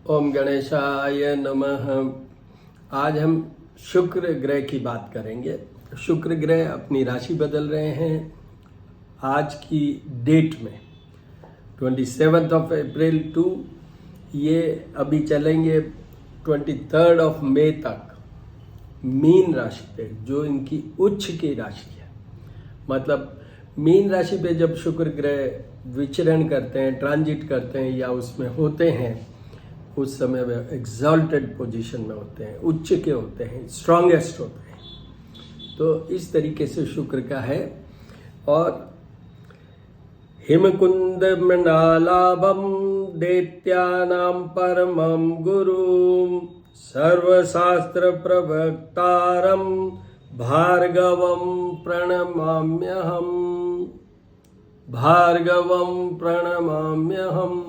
ओम गणेशाय नमः। आज हम शुक्र ग्रह की बात करेंगे। शुक्र ग्रह अपनी राशि बदल रहे हैं आज की डेट में 27 अप्रैल टू ये अभी चलेंगे 23 मई तक मीन राशि पे, जो इनकी उच्च की राशि है। मतलब मीन राशि पे जब शुक्र ग्रह विचरण करते हैं, ट्रांजिट करते हैं या उसमें होते हैं, उस समय वे एग्जॉल्टेड पोजीशन में होते हैं, उच्च के होते हैं, स्ट्रॉन्गेस्ट होते हैं। तो इस तरीके से शुक्र का है। और हिमकुंद मृणालाभम दैत्यानां परमं गुरुं सर्वशास्त्र प्रवक्तारं भार्गवं प्रणमाम्यहम्। भार्गवं प्रणमाम्यहम्।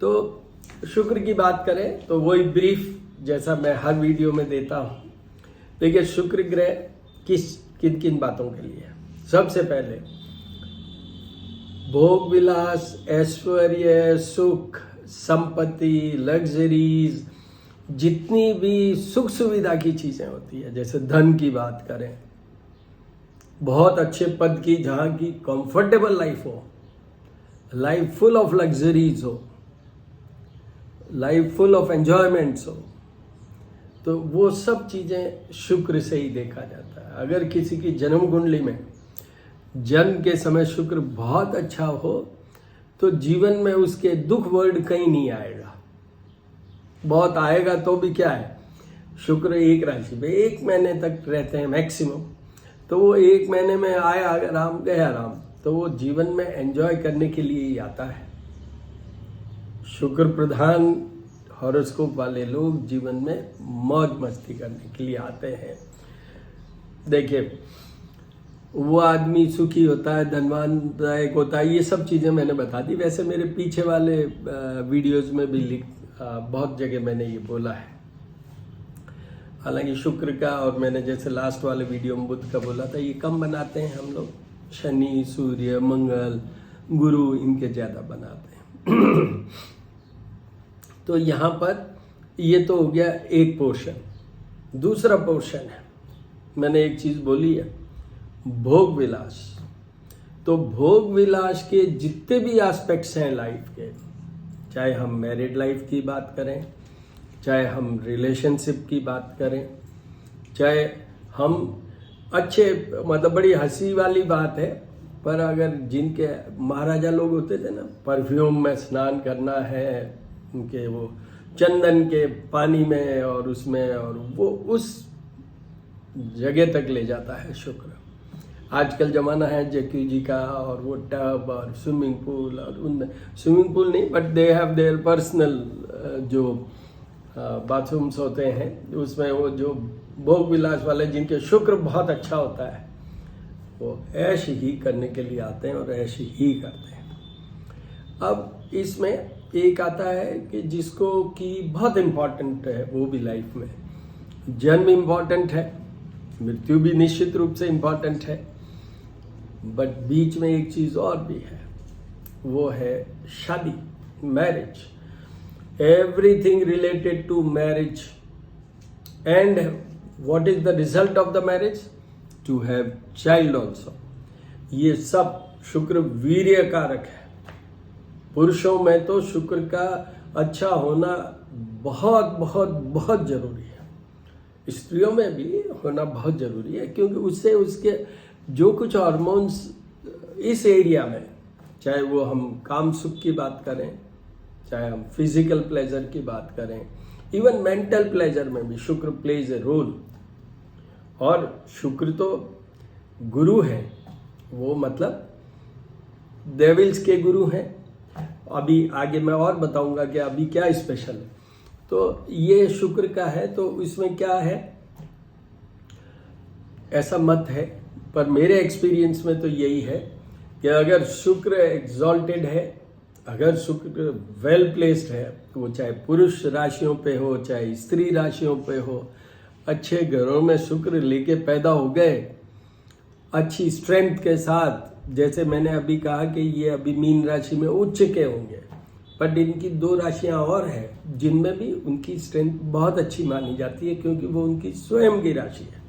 तो शुक्र की बात करें तो वही ब्रीफ जैसा मैं हर वीडियो में देता हूँ। देखिए, शुक्र ग्रह किन किन बातों के लिए है। सबसे पहले भोग विलास, ऐश्वर्य, सुख, संपत्ति, लग्जरीज, जितनी भी सुख सुविधा की चीजें होती है, जैसे धन की बात करें, बहुत अच्छे पद की, जहाँ की कंफर्टेबल लाइफ हो, लाइफ फुल ऑफ लग्जरीज हो, लाइफ फुल ऑफ एंजॉयमेंट्स हो, तो वो सब चीजें शुक्र से ही देखा जाता है। अगर किसी की जन्म कुंडली में जन्म के समय शुक्र बहुत अच्छा हो तो जीवन में उसके दुख वर्ड कहीं नहीं आएगा। बहुत आएगा तो भी क्या है, शुक्र एक राशि पे 1 महीने तक रहते हैं मैक्सिमम। तो वो 1 महीने में आया राम गया राम, तो वो जीवन में एंजॉय करने के लिए ही आता है। शुक्र प्रधान हॉरोस्कोप वाले लोग जीवन में मौज मस्ती करने के लिए आते हैं। देखिए, वो आदमी सुखी होता है, धनवानदायक होता है, ये सब चीज़ें मैंने बता दी। वैसे मेरे पीछे वाले वीडियोस में भी बहुत जगह मैंने ये बोला है। हालांकि शुक्र का, और मैंने जैसे लास्ट वाले वीडियो में बुध का बोला था, ये कम बनाते हैं हम लोग। शनि, सूर्य, मंगल, गुरु, इनके ज़्यादा बनाते हैं। तो यहाँ पर ये तो हो गया एक पोर्शन। दूसरा पोर्शन है, मैंने एक चीज़ बोली है, भोग विलास। तो भोग विलास के जितने भी एस्पेक्ट्स हैं लाइफ के, चाहे हम मैरिड लाइफ की बात करें, चाहे हम रिलेशनशिप की बात करें, चाहे हम अच्छे, मतलब बड़ी हंसी वाली बात है, पर अगर जिनके महाराजा लोग होते थे ना, परफ्यूम में स्नान करना है, उनके वो चंदन के पानी में और उसमें, और वो उस जगह तक ले जाता है शुक्र। आजकल ज़माना है जैक्यूजी का, और वो टब और स्विमिंग पूल, और उनमें स्विमिंग पूल नहीं, but they have their personal जो बाथरूम्स होते हैं, उसमें वो जो भोग विलास वाले जिनके शुक्र बहुत अच्छा होता है, वो ऐश ही करने के लिए आते हैं और ऐश ही करते हैं। अब इसमें एक आता है कि जिसको कि बहुत इम्पॉर्टेंट है, वो भी लाइफ में जन्म इम्पॉर्टेंट है, मृत्यु भी निश्चित रूप से इम्पॉर्टेंट है, बट बीच में एक चीज़ और भी है, वो है शादी, marriage. Everything related to marriage. And what is the result of the marriage? To have child also. ये सब शुक्र वीर्य कारक है। पुरुषों में तो शुक्र का अच्छा होना बहुत बहुत बहुत जरूरी है। स्त्रियों में भी होना बहुत जरूरी है, क्योंकि उससे उसके जो कुछ हार्मोन्स इस एरिया में, चाहे वो हम काम सुख की बात करें, चाहे हम फिजिकल प्लेजर की बात करें, इवन मेंटल प्लेजर में भी शुक्र प्लेज ए रोल। और शुक्र तो गुरु है, वो मतलब डेविल्स के गुरु हैं। अभी आगे मैं और बताऊंगा कि अभी क्या स्पेशल है। तो ये शुक्र का है, तो इसमें क्या है, ऐसा मत है, पर मेरे एक्सपीरियंस में तो यही है कि अगर शुक्र एग्जॉल्टेड है, अगर शुक्र वेल प्लेस्ड है, तो वो चाहे पुरुष राशियों पे हो, चाहे स्त्री राशियों पे हो, अच्छे घरों में शुक्र लेके पैदा हो गए, अच्छी स्ट्रेंथ के साथ, जैसे मैंने अभी कहा कि ये अभी मीन राशि में उच्च के होंगे, बट इनकी 2 राशियां और हैं जिनमें भी उनकी स्ट्रेंथ बहुत अच्छी मानी जाती है, क्योंकि वो उनकी स्वयं की राशि है।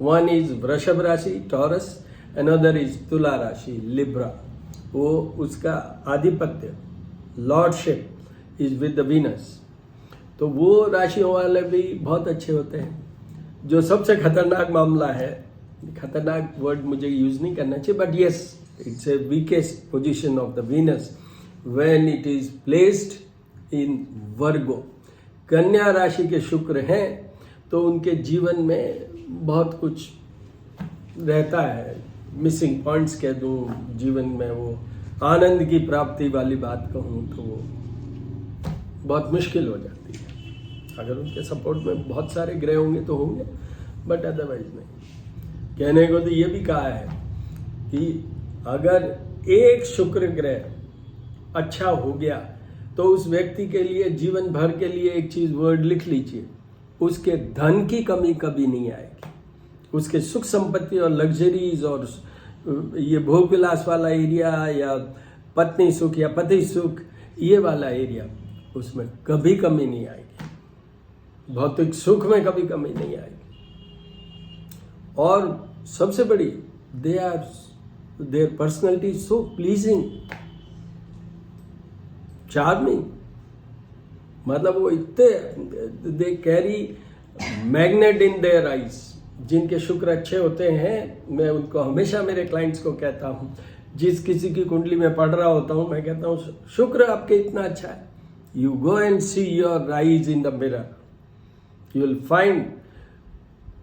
वन इज वृषभ राशि टॉरस, अनदर इज तुला राशि लिब्रा। वो उसका आधिपत्य lordship is with the Venus. तो वो राशियों वाले भी बहुत अच्छे होते हैं। जो सबसे खतरनाक मामला है, खतरनाक वर्ड मुझे यूज नहीं करना चाहिए, but yes it's a weakest position of the Venus when it is placed in Virgo. Kanya राशि के शुक्र हैं तो उनके जीवन में बहुत कुछ रहता है, मिसिंग पॉइंट्स कह दूं जीवन में, वो आनंद की प्राप्ति वाली बात कहूं तो वो बहुत मुश्किल हो जाती है। अगर उनके सपोर्ट में बहुत सारे ग्रह होंगे तो होंगे, बट अदरवाइज नहीं। कहने को तो ये भी कहा है कि अगर एक शुक्र ग्रह अच्छा हो गया तो उस व्यक्ति के लिए जीवन भर के लिए एक चीज वर्ड लिख लीजिए, उसके धन की कमी कभी नहीं आएगी। उसके सुख संपत्ति और लग्जरीज और ये भोग विलास वाला एरिया या पत्नी सुख या पति सुख, ये वाला एरिया, उसमें कभी कमी नहीं आएगी। भौतिक सुख में कभी कमी नहीं आएगी। और सबसे बड़ी, their personality so pleasing, charming, मतलब वो इतने, they carry magnet in their eyes. जिनके शुक्र अच्छे होते हैं, मैं उनको हमेशा मेरे क्लाइंट्स को कहता हूँ, जिस किसी की कुंडली में पढ़ रहा होता हूँ, मैं कहता हूँ शुक्र आपके इतना अच्छा है, you go and see your eyes in the mirror, you will find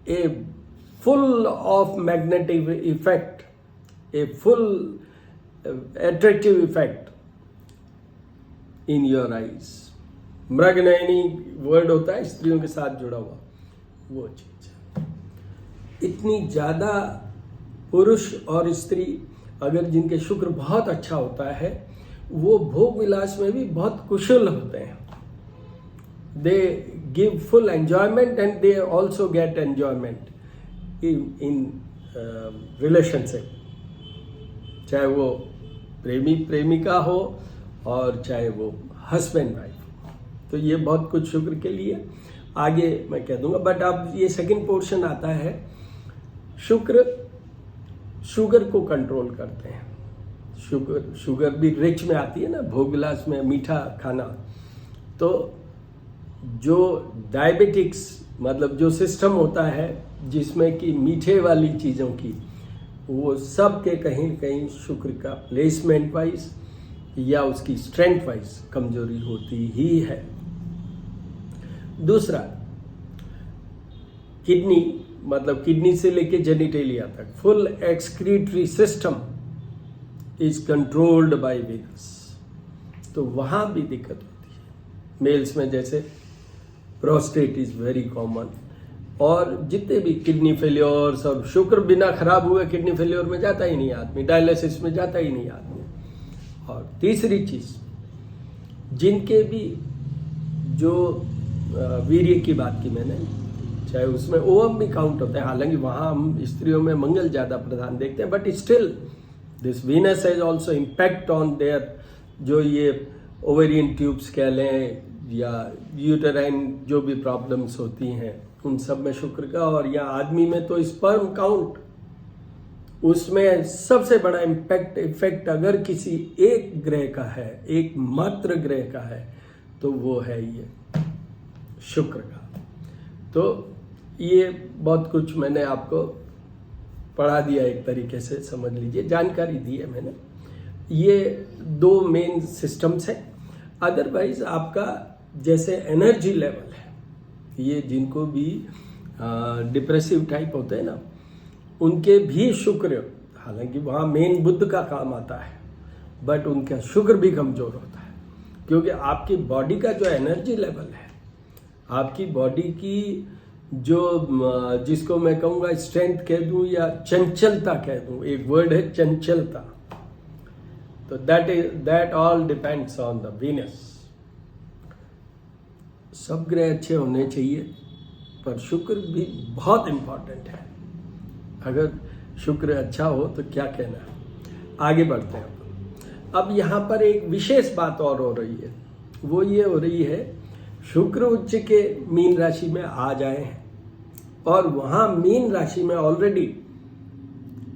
a full of magnetic effect, a full attractive effect in your eyes. मृगनयनी वर्ड होता है स्त्रियों के साथ जुड़ा हुआ, वो चीज है। इतनी ज्यादा पुरुष और स्त्री अगर जिनके शुक्र बहुत अच्छा होता है, वो भोग विलास में भी बहुत कुशल होते हैं। They give full enjoyment and they also get enjoyment in relationship, चाहे वो प्रेमी प्रेमिका हो और चाहे वो हस्बैंड वाइफ हो। तो ये बहुत कुछ शुक्र के लिए आगे मैं कह दूंगा। बट अब ये सेकंड पोर्शन आता है, शुक्र शुगर को कंट्रोल करते हैं। शुगर भी रिच में आती है ना, भोग विलास में मीठा खाना। तो जो डायबिटिक्स मतलब जो सिस्टम होता है जिसमें कि मीठे वाली चीज़ों की, वो सब के कहीं न कहीं शुक्र का प्लेसमेंट वाइज या उसकी स्ट्रेंथ वाइज कमजोरी होती ही है। दूसरा, किडनी, मतलब किडनी से लेके जेनिटेलिया तक full excretory system is controlled by Venus. तो वहां भी दिक्कत होती है। मेल्स में जैसे प्रोस्टेट इज वेरी कॉमन, और जितने भी किडनी फेलियर्स, और शुक्र बिना खराब हुए किडनी फेलियर में जाता ही नहीं आदमी, डायलिसिस में जाता ही नहीं आदमी। और तीसरी चीज, जिनके भी जो वीर्य की बात की मैंने, चाहे उसमें ओवम भी काउंट होता है, हालांकि वहां हम स्त्रियों में मंगल ज्यादा प्रधान देखते हैं, but still this Venus has also impact on their, जो ये ओवेरियन ट्यूब्स कह लें या यूटेराइन जो भी प्रॉब्लम्स होती हैं, उन सब में शुक्र का। और या आदमी में तो स्पर्म काउंट, उसमें सबसे बड़ा इफेक्ट अगर किसी एक ग्रह का है, एक मात्र ग्रह का है, तो वो है ये शुक्र का। तो ये बहुत कुछ मैंने आपको पढ़ा दिया, एक तरीके से समझ लीजिए, जानकारी दी है मैंने। ये 2 मेन सिस्टम्स हैं। अदरवाइज आपका जैसे एनर्जी लेवल है, ये जिनको भी डिप्रेसिव टाइप होते हैं ना, उनके भी शुक्र, हालांकि वहाँ मेन बुध का काम आता है, बट उनका शुक्र भी कमजोर होता है। क्योंकि आपकी बॉडी का जो एनर्जी लेवल है, आपकी बॉडी की जो, जिसको मैं कहूँगा स्ट्रेंथ कह दूँ या चंचलता कह दूँ, एक वर्ड है चंचलता, तो that all depends on the Venus. सब ग्रह अच्छे होने चाहिए, पर शुक्र भी बहुत इंपॉर्टेंट है। अगर शुक्र अच्छा हो तो क्या कहना है। आगे बढ़ते हैं। अब यहाँ पर एक विशेष बात और हो रही है, वो ये हो रही है शुक्र उच्च के मीन राशि में आ जाए हैं और वहाँ मीन राशि में ऑलरेडी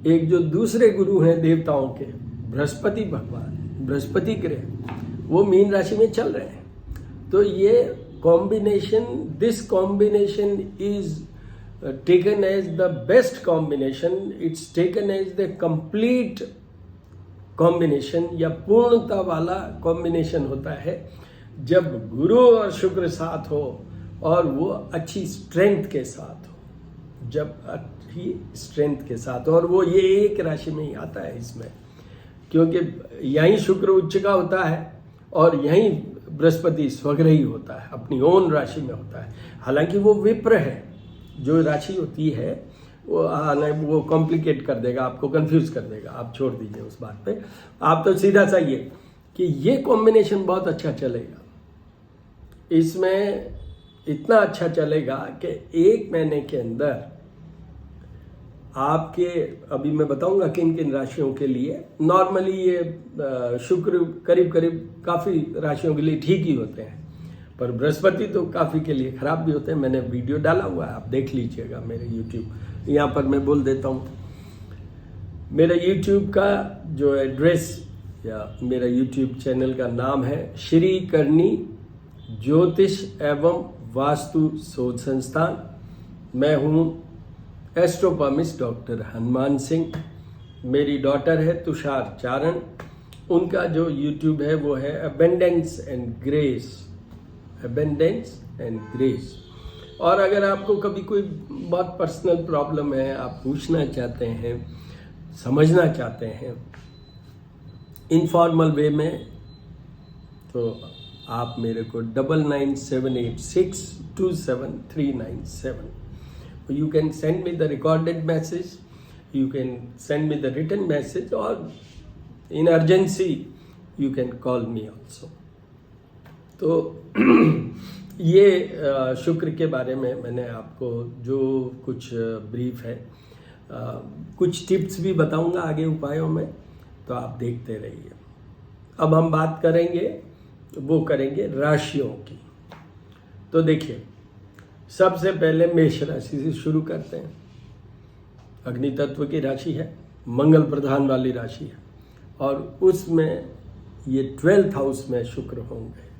एक जो दूसरे गुरु हैं देवताओं के, बृहस्पति भगवान, बृहस्पति ग्रह, वो मीन राशि में चल रहे हैं। तो ये combination, this combination is taken as the best combination, it's taken as the complete combination या पूर्णता वाला कॉम्बिनेशन होता है जब गुरु और शुक्र साथ हो और वो अच्छी स्ट्रेंथ के साथ हो, जब अच्छी स्ट्रेंथ के साथ हो, और वो ये एक राशि में ही आता है इसमें, क्योंकि यहीं शुक्र उच्च का होता है और यहीं बृहस्पति स्वग्रही होता है, अपनी ओन राशि में होता है। हालांकि वो विप्र है, जो राशि होती है वो कॉम्प्लिकेट कर देगा, आपको कंफ्यूज कर देगा, आप छोड़ दीजिए उस बात पे। आप तो सीधा चाहिए कि ये कॉम्बिनेशन बहुत अच्छा चलेगा, इसमें इतना अच्छा चलेगा कि 1 महीने के अंदर आपके, अभी मैं बताऊंगा किन किन राशियों के लिए। नॉर्मली ये शुक्र करीब करीब काफ़ी राशियों के लिए ठीक ही होते हैं, पर बृहस्पति तो काफ़ी के लिए ख़राब भी होते हैं। मैंने वीडियो डाला हुआ है, आप देख लीजिएगा मेरे YouTube, यहाँ पर मैं बोल देता हूँ। मेरा YouTube का जो एड्रेस या मेरा YouTube चैनल का नाम है श्री करनी ज्योतिष एवं वास्तु शोध संस्थान। मैं हूँ एस्ट्रोपॉमिस्ट डॉक्टर हनुमान सिंह। मेरी डॉटर है तुषार चारण, उनका जो YouTube है वो है abundance and grace, abundance and grace. और अगर आपको कभी कोई बहुत पर्सनल प्रॉब्लम है, आप पूछना चाहते हैं, समझना चाहते हैं इनफॉर्मल वे में, तो आप मेरे को 9978627397, you can send me the recorded message, you can send me the written message, और in urgency you can call me also. तो ये शुक्र के बारे में मैंने आपको जो कुछ ब्रीफ है, कुछ टिप्स भी बताऊंगा आगे उपायों में, तो आप देखते रहिए। अब हम बात करेंगे, वो करेंगे राशियों की। तो देखिए, सबसे पहले मेष राशि से शुरू करते हैं। अग्नि तत्व की राशि है, मंगल प्रधान वाली राशि है, और उसमें ये 12th हाउस में शुक्र होंगे।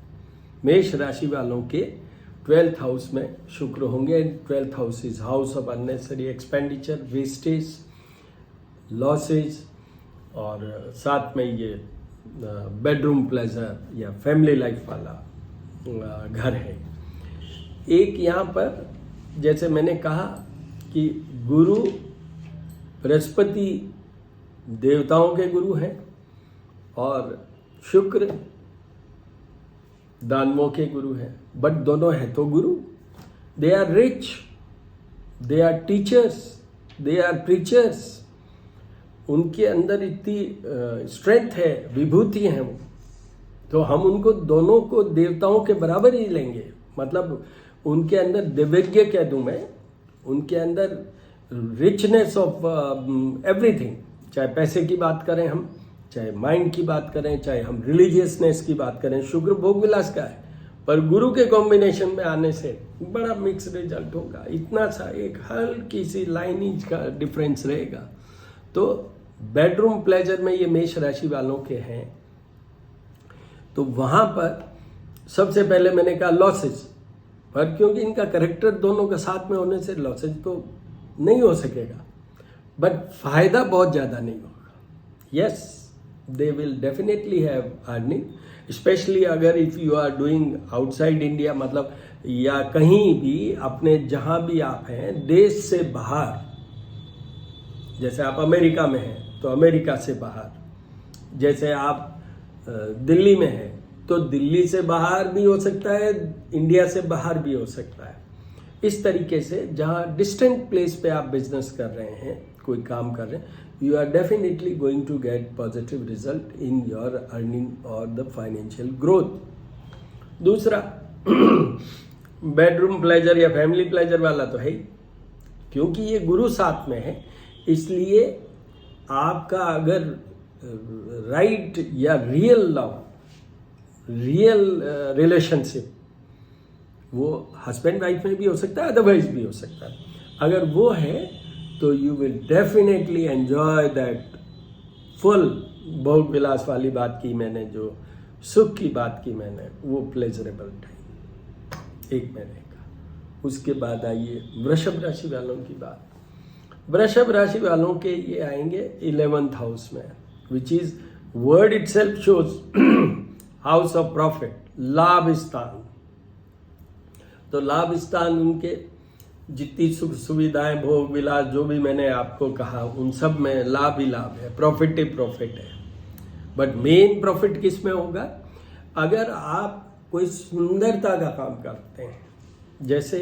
मेष राशि वालों के 12th हाउस में शुक्र होंगे। 12th house is house of unnecessary expenditure, wastage, losses, और साथ में ये बेडरूम प्लेजर या फैमिली लाइफ वाला घर है। एक यहाँ पर जैसे मैंने कहा कि गुरु बृहस्पति देवताओं के गुरु हैं और शुक्र दानवों के गुरु हैं, बट दोनों हैं तो गुरु। They are rich, they are teachers, they are preachers. उनके अंदर इतनी स्ट्रेंथ है, विभूति हैं वो, तो हम उनको दोनों को देवताओं के बराबर ही लेंगे। मतलब उनके अंदर दिव्यज्ञ कह दूं मैं, उनके अंदर रिचनेस ऑफ एवरीथिंग, चाहे पैसे की बात करें हम, चाहे माइंड की बात करें, चाहे हम रिलीजियसनेस की बात करें। शुक्र भोग विलास का है, पर गुरु के कॉम्बिनेशन में आने से बड़ा मिक्स रिजल्ट होगा। इतना सा एक हल्की सी लाइनेज का डिफरेंस रहेगा। तो बेडरूम प्लेजर में ये मेष राशि वालों के हैं, तो वहां पर सबसे पहले मैंने कहा लॉसेज, पर क्योंकि इनका करेक्टर दोनों के साथ में होने से लॉसेज तो नहीं हो सकेगा, बट फायदा बहुत ज्यादा नहीं होगा। Yes, they will definitely have earning, especially अगर if you are doing outside India, मतलब या कहीं भी अपने जहां भी आप हैं देश से बाहर, जैसे आप अमेरिका में हैं तो अमेरिका से बाहर, जैसे आप दिल्ली में हैं तो दिल्ली से बाहर भी हो सकता है, इंडिया से बाहर भी हो सकता है। इस तरीके से जहां डिस्टेंट प्लेस पे आप बिजनेस कर रहे हैं, कोई काम कर रहे हैं, you are definitely going to get positive result in your earning or the financial growth. दूसरा बेडरूम प्लेजर या फैमिली प्लेजर वाला तो है ही, क्योंकि ये गुरु साथ में है, इसलिए आपका अगर राइट या रियल लव, रियल रिलेशनशिप, वो हस्बैंड वाइफ में भी हो सकता है, अदरवाइज भी हो सकता है। अगर वो है तो you will definitely enjoy that full, भोग विलास वाली बात की मैंने, जो सुख की बात की मैंने, वो प्लेजरेबल टाइम 1 महीने का। उसके बाद आइए वृषभ राशि वालों की बात। वृषभ राशि वालों के ये आएंगे 11th हाउस में, which is word itself shows house of profit, लाभ स्थान। तो लाभ स्थान उनके जितनी सुख सुविधाएं, भोग विलास, जो भी मैंने आपको कहा, उन सब में लाभ ही लाभ है, प्रॉफिट ही प्रॉफिट है। बट मेन प्रॉफिट किस में होगा? अगर आप कोई सुंदरता का काम करते हैं, जैसे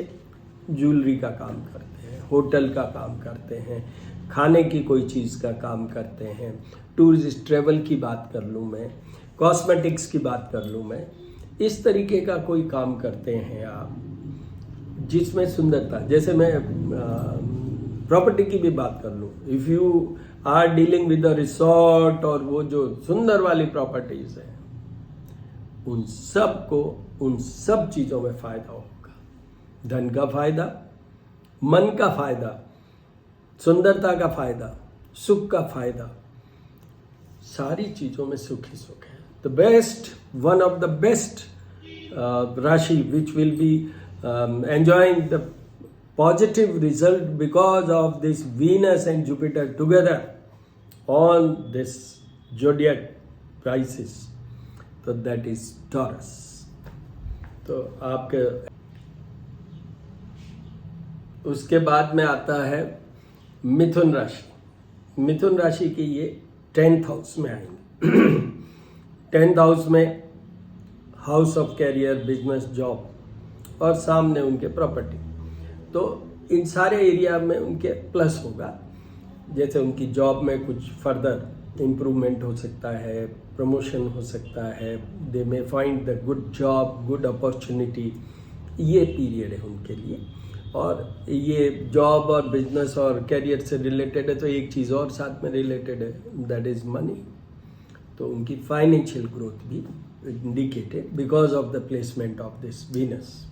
ज्वेलरी का काम करते हैं, होटल का काम करते हैं, खाने की कोई चीज़ का काम करते हैं, टूरिस्ट ट्रेवल की बात कर लूँ मैं, कॉस्मेटिक्स की बात कर लूँ मैं, इस तरीके का कोई काम करते हैं आप जिसमें सुंदरता, जैसे मैं प्रॉपर्टी की भी बात कर लूँ, if you are dealing with a resort और वो जो सुंदर वाली प्रॉपर्टीज है, उन सब को, उन सब चीज़ों में फायदा होगा। धन का फायदा, मन का फायदा, सुंदरता का फायदा, सुख का फायदा, सारी चीज़ों में सुख ही सुख है। The best, one of the best rashi which will be enjoying the positive result because of this Venus and Jupiter together on this zodiac crisis, तो that is Taurus। तो आपके उसके बाद में आता है मिथुन राशि। मिथुन राशि के ये 10th हाउस में आएंगे। 10th हाउस में house of career, business, job, और सामने उनके प्रॉपर्टी। तो इन सारे एरिया में उनके प्लस होगा। जैसे उनकी जॉब में कुछ फर्दर इम्प्रूवमेंट हो सकता है, प्रमोशन हो सकता है, they may find the good job, good opportunity, ये पीरियड है उनके लिए। और ये जॉब और बिजनेस और कैरियर से रिलेटेड है, तो एक चीज़ और साथ में रिलेटेड है, दैट इज़ मनी। तो उनकी फाइनेंशियल ग्रोथ भी indicated because of the placement of this Venus.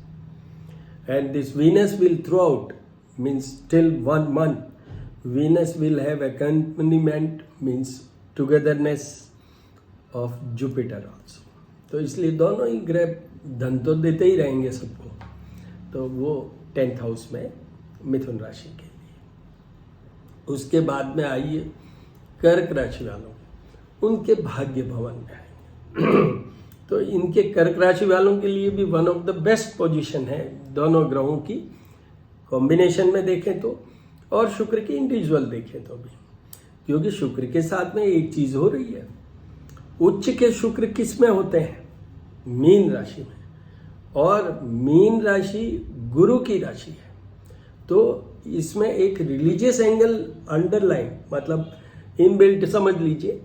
And this Venus will throughout, means till 1 month, Venus will have accompaniment, means togetherness of Jupiter also। तो इसलिए दोनों ही ग्रह धन तो देते ही रहेंगे सबको। तो वो 10th हाउस में मिथुन राशि के लिए। उसके बाद में आइए कर्क राशि वालों, उनके भाग्य भवन में आएंगे। तो इनके कर्क राशि वालों के लिए भी one of the best position है, दोनों ग्रहों की कॉम्बिनेशन में देखें तो, और शुक्र की इंडिविजुअल देखें तो भी, क्योंकि शुक्र के साथ में एक चीज हो रही है। उच्च के शुक्र किस में होते हैं? मीन राशि में, और मीन राशि गुरु की राशि है। तो इसमें एक रिलीजियस एंगल अंडरलाइन, मतलब इनबिल्ट समझ लीजिए,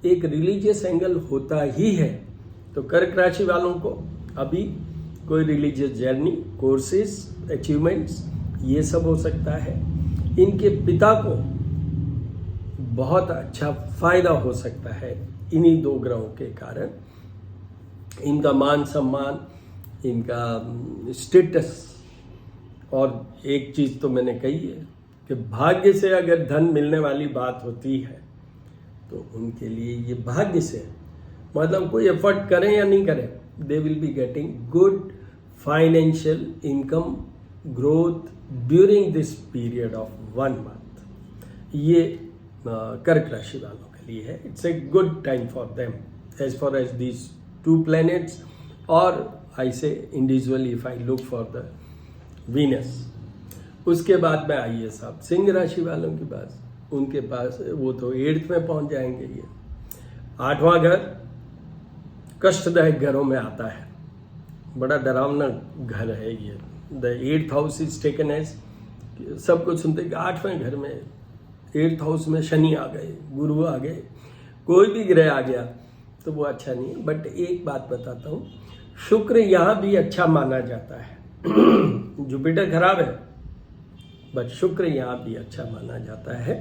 एक रिलीजियस एंगल होता ही है। तो कर्क राशि वालों को अभी कोई रिलीजियस जर्नी, कोर्सेज, अचीवमेंट्स, ये सब हो सकता है। इनके पिता को बहुत अच्छा फायदा हो सकता है इन्हीं 2 ग्रहों के कारण। इनका मान सम्मान, इनका स्टेटस, और एक चीज तो मैंने कही है कि भाग्य से अगर धन मिलने वाली बात होती है तो उनके लिए ये भाग्य से, मतलब कोई एफर्ट करें या नहीं करें, they will be getting good financial income growth during this period of 1 month। ये कर्क राशि वालों के लिए है। It's a good time for them as far as these 2 planets, और I say individually if I look for the Venus. उसके बाद में आइए साहब सिंह राशि वालों की बात। उनके पास वो तो 8th में पहुंच जाएंगे। ये 8वां घर कष्टदायक घरों में आता है, बड़ा डरावना घर है ये। The 8th house is taken as, सब कुछ सुनते कि 8वें घर में 8th हाउस में शनि आ गए, गुरु आ गए, कोई भी ग्रह आ गया तो वो अच्छा नहीं है। बट एक बात बताता हूँ, शुक्र यहाँ भी अच्छा माना जाता है। जुपिटर खराब है, बट शुक्र यहाँ भी अच्छा माना जाता है।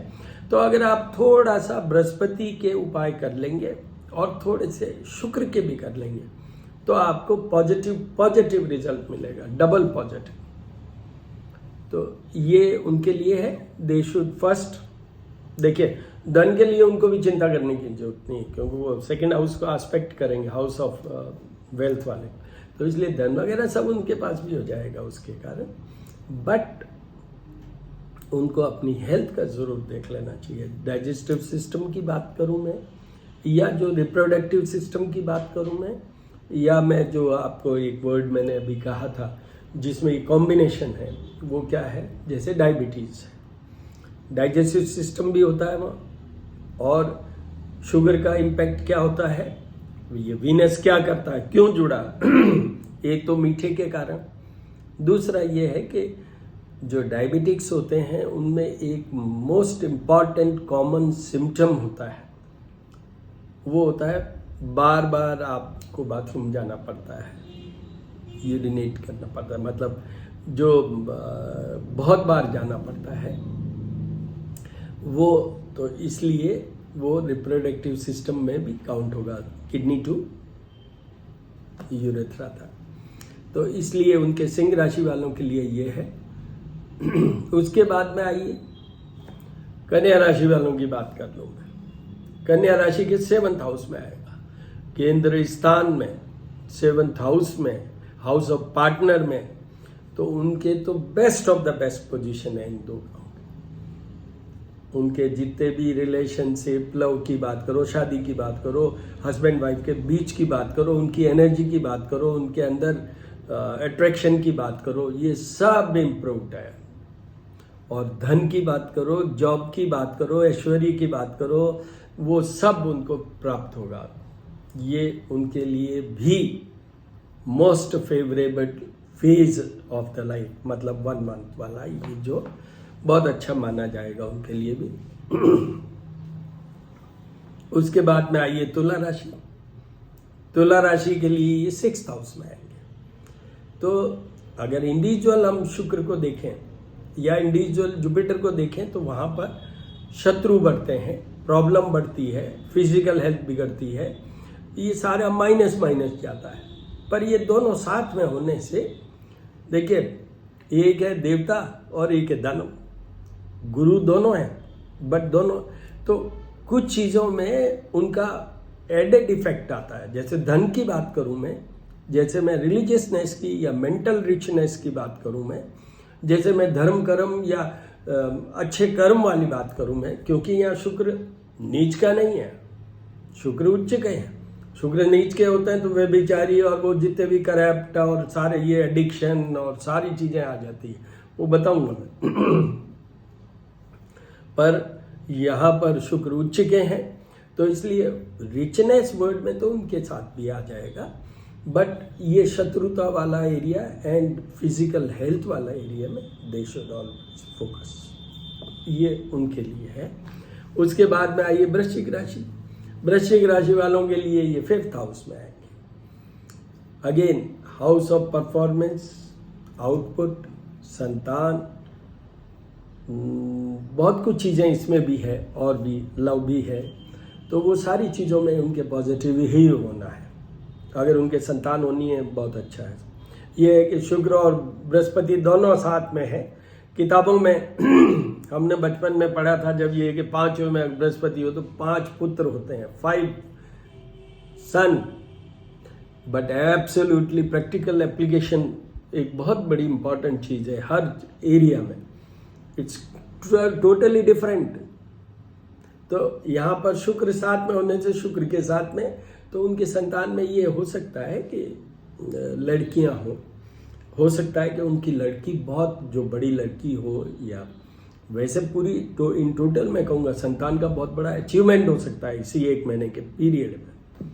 तो अगर आप थोड़ा सा बृहस्पति के उपाय कर लेंगे और थोड़े से शुक्र के भी कर लेंगे तो आपको पॉजिटिव रिजल्ट मिलेगा, डबल पॉजिटिव। तो ये उनके लिए है। दे शुड फर्स्ट, देखिए धन के लिए उनको भी चिंता करने की जरूरत नहीं, क्योंकि वो सेकंड हाउस को एस्पेक्ट करेंगे, हाउस ऑफ वेल्थ वाले, तो इसलिए धन वगैरह सब उनके पास भी हो जाएगा उसके कारण। बट उनको अपनी हेल्थ का जरूर देख लेना चाहिए। डाइजेस्टिव सिस्टम की बात करूं मैं, या जो रिप्रोडक्टिव सिस्टम की बात करूं मैं, या मैं जो आपको एक वर्ड मैंने अभी कहा था जिसमें कॉम्बिनेशन है, वो क्या है, जैसे डायबिटीज है, डाइजेस्टिव सिस्टम भी होता है वहाँ, और शुगर का इम्पैक्ट क्या होता है, ये वीनस क्या करता है, क्यों जुड़ा एक तो मीठे के कारण, दूसरा ये है कि जो डायबिटिक्स होते हैं उनमें एक मोस्ट इम्पॉर्टेंट कॉमन सिम्टम होता है, वो होता है बार बार आपको बाथरूम जाना पड़ता है, यूरिनेट करना पड़ता है, मतलब जो बहुत बार जाना पड़ता है वो, तो इसलिए वो रिप्रोडक्टिव सिस्टम में भी काउंट होगा, किडनी टू यूरेथ्रा था। तो इसलिए उनके सिंह राशि वालों के लिए ये है। उसके बाद में आइए कन्या राशि वालों की बात कर लूँ मैं। कन्या राशि के 7th हाउस में आएगा, केंद्र स्थान में, 7th हाउस में, हाउस ऑफ पार्टनर में, तो उनके तो best of the best position है इन दो का। उनके जितने भी रिलेशनशिप, लव की बात करो, शादी की बात करो, हस्बैंड वाइफ के बीच की बात करो, उनकी एनर्जी की बात करो, उनके अंदर अट्रैक्शन की बात करो, ये सब इम्प्रूव्ड है। और धन की बात करो, जॉब की बात करो, ऐश्वर्य की बात करो, वो सब उनको प्राप्त होगा। ये उनके लिए भी most favourable phase of the life, मतलब 1 मंथ वाला, ये जो बहुत अच्छा माना जाएगा उनके लिए भी। उसके बाद में आइए तुला राशि। तुला राशि के लिए ये 6th हाउस में आएंगे। तो अगर इंडिविजुअल हम शुक्र को देखें या इंडिविजुअल जुपिटर को देखें तो वहां पर शत्रु बढ़ते हैं, प्रॉब्लम बढ़ती है, फिजिकल हेल्थ बिगड़ती है, ये सारा माइनस जाता है। पर ये दोनों साथ में होने से, देखिए एक है देवता और एक है दानव, गुरु दोनों हैं, बट दोनों तो कुछ चीज़ों में उनका एडेड इफेक्ट आता है। जैसे धन की बात करूं मैं, जैसे मैं रिलीजियसनेस की या मेंटल रिचनेस की बात करूं मैं, जैसे मैं धर्म कर्म या अच्छे कर्म वाली बात करूं मैं, क्योंकि यहाँ शुक्र नीच का नहीं है, शुक्र उच्च के हैं। शुक्र नीच के होते हैं तो वे बेचारी और वो जितने भी करप्ट और सारे ये एडिक्शन और सारी चीज़ें आ जाती है, वो बताऊंगा मैं। पर यहाँ पर शुक्र उच्च के हैं तो इसलिए रिचनेस वर्ड में तो उनके साथ भी आ जाएगा, बट ये शत्रुता वाला एरिया एंड फिजिकल हेल्थ वाला एरिया में दे शुड ऑलवेज फोकस, ये उनके लिए है। उसके बाद में आइए वृश्चिक राशि। वृश्चिक राशि वालों के लिए ये 5th हाउस में आएंगे। Again house of performance, output, संतान, बहुत कुछ चीज़ें इसमें भी है और भी लव भी है, तो वो सारी चीज़ों में उनके पॉजिटिव ही होना है। अगर उनके संतान होनी है बहुत अच्छा है। ये है कि शुक्र और बृहस्पति दोनों साथ में है। किताबों में हमने बचपन में पढ़ा था जब ये कि 5वें में बृहस्पति हो तो 5 पुत्र होते हैं, 5 सन, बट एब्सोल्युटली प्रैक्टिकल एप्लीकेशन एक बहुत बड़ी इंपॉर्टेंट चीज़ है हर एरिया में, इट्स टोटली डिफरेंट। तो यहाँ पर शुक्र साथ में होने से, शुक्र के साथ में, तो उनके संतान में ये हो सकता है कि लड़कियाँ हो सकता है कि उनकी लड़की बहुत जो बड़ी लड़की हो, या वैसे पूरी तो इन टोटल मैं कहूँगा संतान का बहुत बड़ा अचीवमेंट हो सकता है इसी 1 महीने के पीरियड में।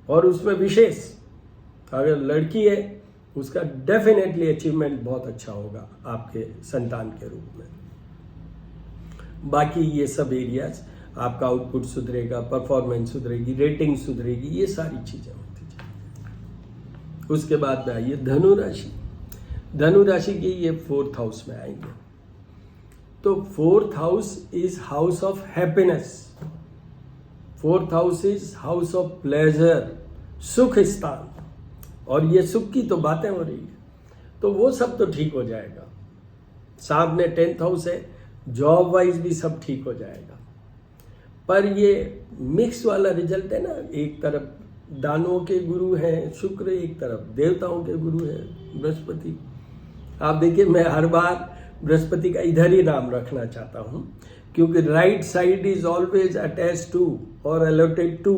और उसमें विशेष अगर लड़की है उसका डेफिनेटली अचीवमेंट बहुत अच्छा होगा आपके संतान के रूप में। बाकी ये सब एरियाज आपका आउटपुट सुधरेगा, परफॉर्मेंस सुधरेगी, रेटिंग सुधरेगी, ये सारी चीजें होती जाएंगी। उसके बाद में आइए धनु राशि। धनु राशि के ये 4th हाउस में आएंगे। तो 4th house is house of happiness, 4th house is house of pleasure, सुख स्थान, और ये सुख की तो बातें हो रही है, तो वो सब तो ठीक हो जाएगा। सामने 10th हाउस है, जॉब वाइज भी सब ठीक हो जाएगा। पर ये मिक्स वाला रिजल्ट है ना, एक तरफ दानवों के गुरु हैं शुक्र, एक तरफ देवताओं के गुरु हैं बृहस्पति। आप देखिए, मैं हर बार बृहस्पति का इधर ही नाम रखना चाहता हूँ, क्योंकि right side is always attach to और अलॉटेड टू,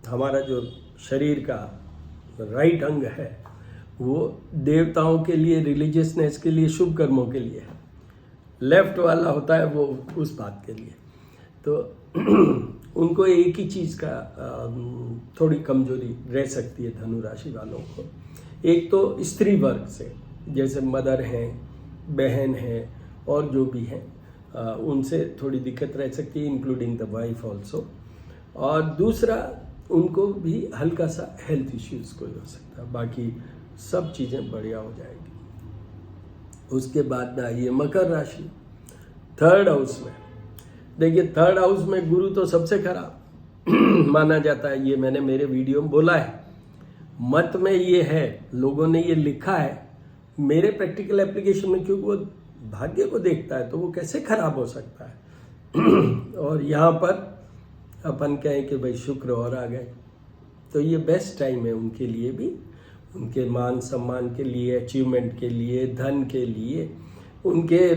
हमारा जो शरीर का राइट अंग है वो देवताओं के लिए, रिलीजियसनेस के लिए, शुभ कर्मों के लिए है। लेफ्ट वाला होता है वो उस बात के लिए। तो उनको एक ही चीज़ का थोड़ी कमजोरी रह सकती है धनु राशि वालों को। एक तो स्त्री वर्ग से, जैसे मदर हैं, बहन हैं, और जो भी हैं उनसे थोड़ी दिक्कत रह सकती है, इंक्लूडिंग द वाइफ ऑल्सो। और दूसरा, उनको भी हल्का सा हेल्थ इश्यूज कोई हो सकता है, बाकी सब चीज़ें बढ़िया हो जाएगी। उसके बाद में आइए मकर राशि, 3rd हाउस में। देखिए 3rd हाउस में गुरु तो सबसे खराब माना जाता है, ये मैंने मेरे वीडियो में बोला है। मत में ये है, लोगों ने ये लिखा है, मेरे प्रैक्टिकल एप्लीकेशन में क्योंकि वो भाग्य को देखता है तो वो कैसे खराब हो सकता है। और यहाँ पर अपन कहें कि भाई शुक्र और आ गए, तो ये बेस्ट टाइम है उनके लिए भी, उनके मान सम्मान के लिए, अचीवमेंट के लिए, धन के लिए, उनके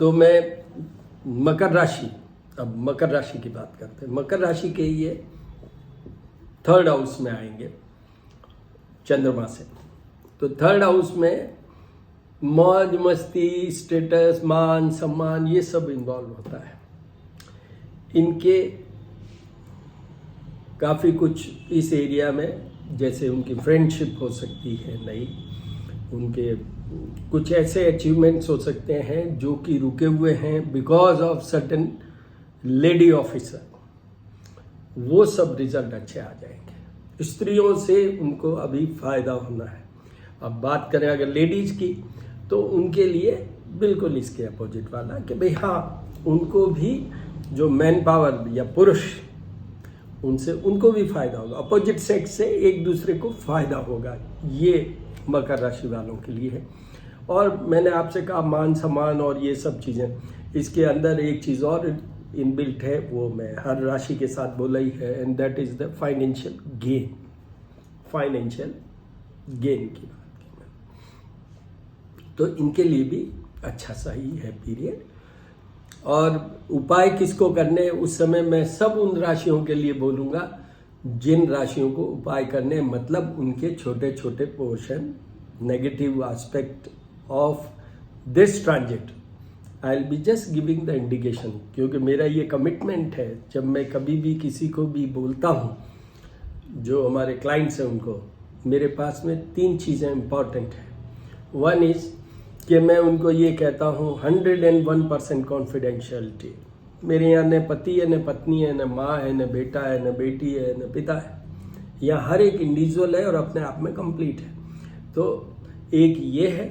तो मैं मकर राशि, अब मकर राशि की बात करते हैं। मकर राशि के ये 3rd हाउस में आएंगे चंद्रमा से, तो 3rd हाउस में मौज मस्ती, स्टेटस, मान सम्मान, ये सब इन्वॉल्व होता है। इनके काफ़ी कुछ इस एरिया में, जैसे उनकी फ्रेंडशिप हो सकती है नई, उनके कुछ ऐसे अचीवमेंट्स हो सकते हैं जो कि रुके हुए हैं because of certain lady officer, वो सब रिजल्ट अच्छे आ जाएंगे। स्त्रियों से उनको अभी फायदा होना है। अब बात करें अगर लेडीज की, तो उनके लिए बिल्कुल इसके अपोजिट वाला कि भाई हाँ, उनको भी जो मैन पावर या पुरुष, उनसे उनको भी फायदा होगा, अपोजिट सेक्स से एक दूसरे को फायदा होगा। ये मकर राशि वालों के लिए है। और मैंने आपसे कहा मान सम्मान और ये सब चीज़ें, इसके अंदर एक चीज़ और इनबिल्ट है, वो मैं हर राशि के साथ बोला ही है, and that is the financial gain. Financial gain की बात की मैं, तो इनके लिए भी अच्छा सा ही है पीरियड। और उपाय किसको करने, उस समय मैं सब उन राशियों के लिए बोलूँगा जिन राशियों को उपाय करने, मतलब उनके छोटे छोटे portion, negative aspect of this transit. I will be just giving the indication, क्योंकि मेरा ये कमिटमेंट है, जब मैं कभी भी किसी को भी बोलता हूँ, जो हमारे क्लाइंट्स हैं उनको, मेरे पास में 3 चीज़ें इंपॉर्टेंट हैं। वन इज़ कि मैं उनको ये कहता हूँ 101% कॉन्फिडेंशियलिटी। मेरे यहाँ न पति है, न पत्नी है, न माँ है, न बेटा है, न बेटी है, न पिता है। यहाँ हर एक इंडिविजुअल है और अपने आप में कंप्लीट है। तो एक ये है।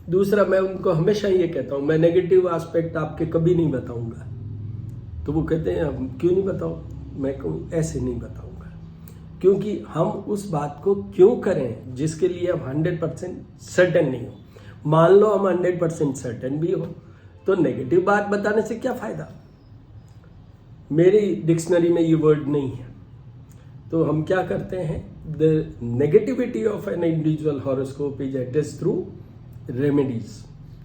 दूसरा, मैं उनको हमेशा ये कहता हूँ, मैं नेगेटिव एस्पेक्ट आपके कभी नहीं बताऊँगा। तो वो कहते हैं क्यों नहीं बताओ? मैं कहूँ ऐसे नहीं बताऊँगा, क्योंकि हम उस बात को क्यों करें जिसके लिए हम 100% सर्टेन नहीं हो। मान लो हम 100% सर्टेन भी हो, तो नेगेटिव बात बताने से क्या फ़ायदा? मेरी डिक्शनरी में ये वर्ड नहीं है। तो हम क्या करते हैं, the negativity of an individual horoscope is addressed through remedies.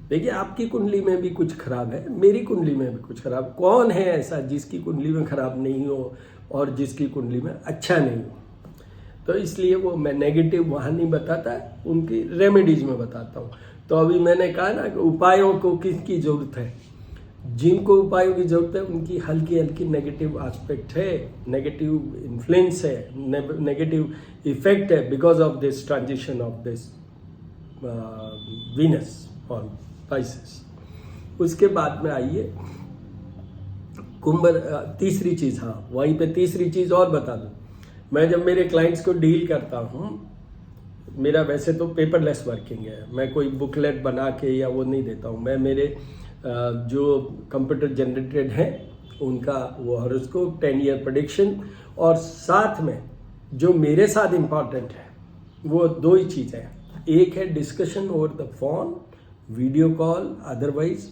देखिए, आपकी कुंडली में भी कुछ खराब है, मेरी कुंडली में भी कुछ खराब। कौन है ऐसा जिसकी कुंडली में खराब नहीं हो और जिसकी कुंडली में अच्छा नहीं हो? तो इसलिए वो मैं नेगेटिव वहाँ नहीं बताता, उनकी रेमेडीज में बताता हूँ। तो अभी मैंने कहा ना कि उपायों को किसकी ज़रूरत है, जिनको उपायों की ज़रूरत है उनकी हल्की हल्की नेगेटिव एस्पेक्ट है, नेगेटिव इन्फ्लुएंस है, नेगेटिव इफेक्ट है because of this transition of this Venus और पाइसेस। उसके बाद में आइए तीसरी चीज़, हाँ वहीं पे तीसरी चीज़ और बता दूँ, मैं जब मेरे क्लाइंट्स को डील करता हूँ, मेरा वैसे तो पेपरलेस वर्किंग है, मैं कोई बुकलेट बना के या वो नहीं देता हूँ, मैं मेरे जो कंप्यूटर जनरेटेड हैं उनका वो हॉरोस्कोप 10 ईयर प्रेडिक्शन, और साथ में जो मेरे साथ इम्पॉर्टेंट है वो दो ही चीज़ें हैं। एक है discussion over the phone, video call, otherwise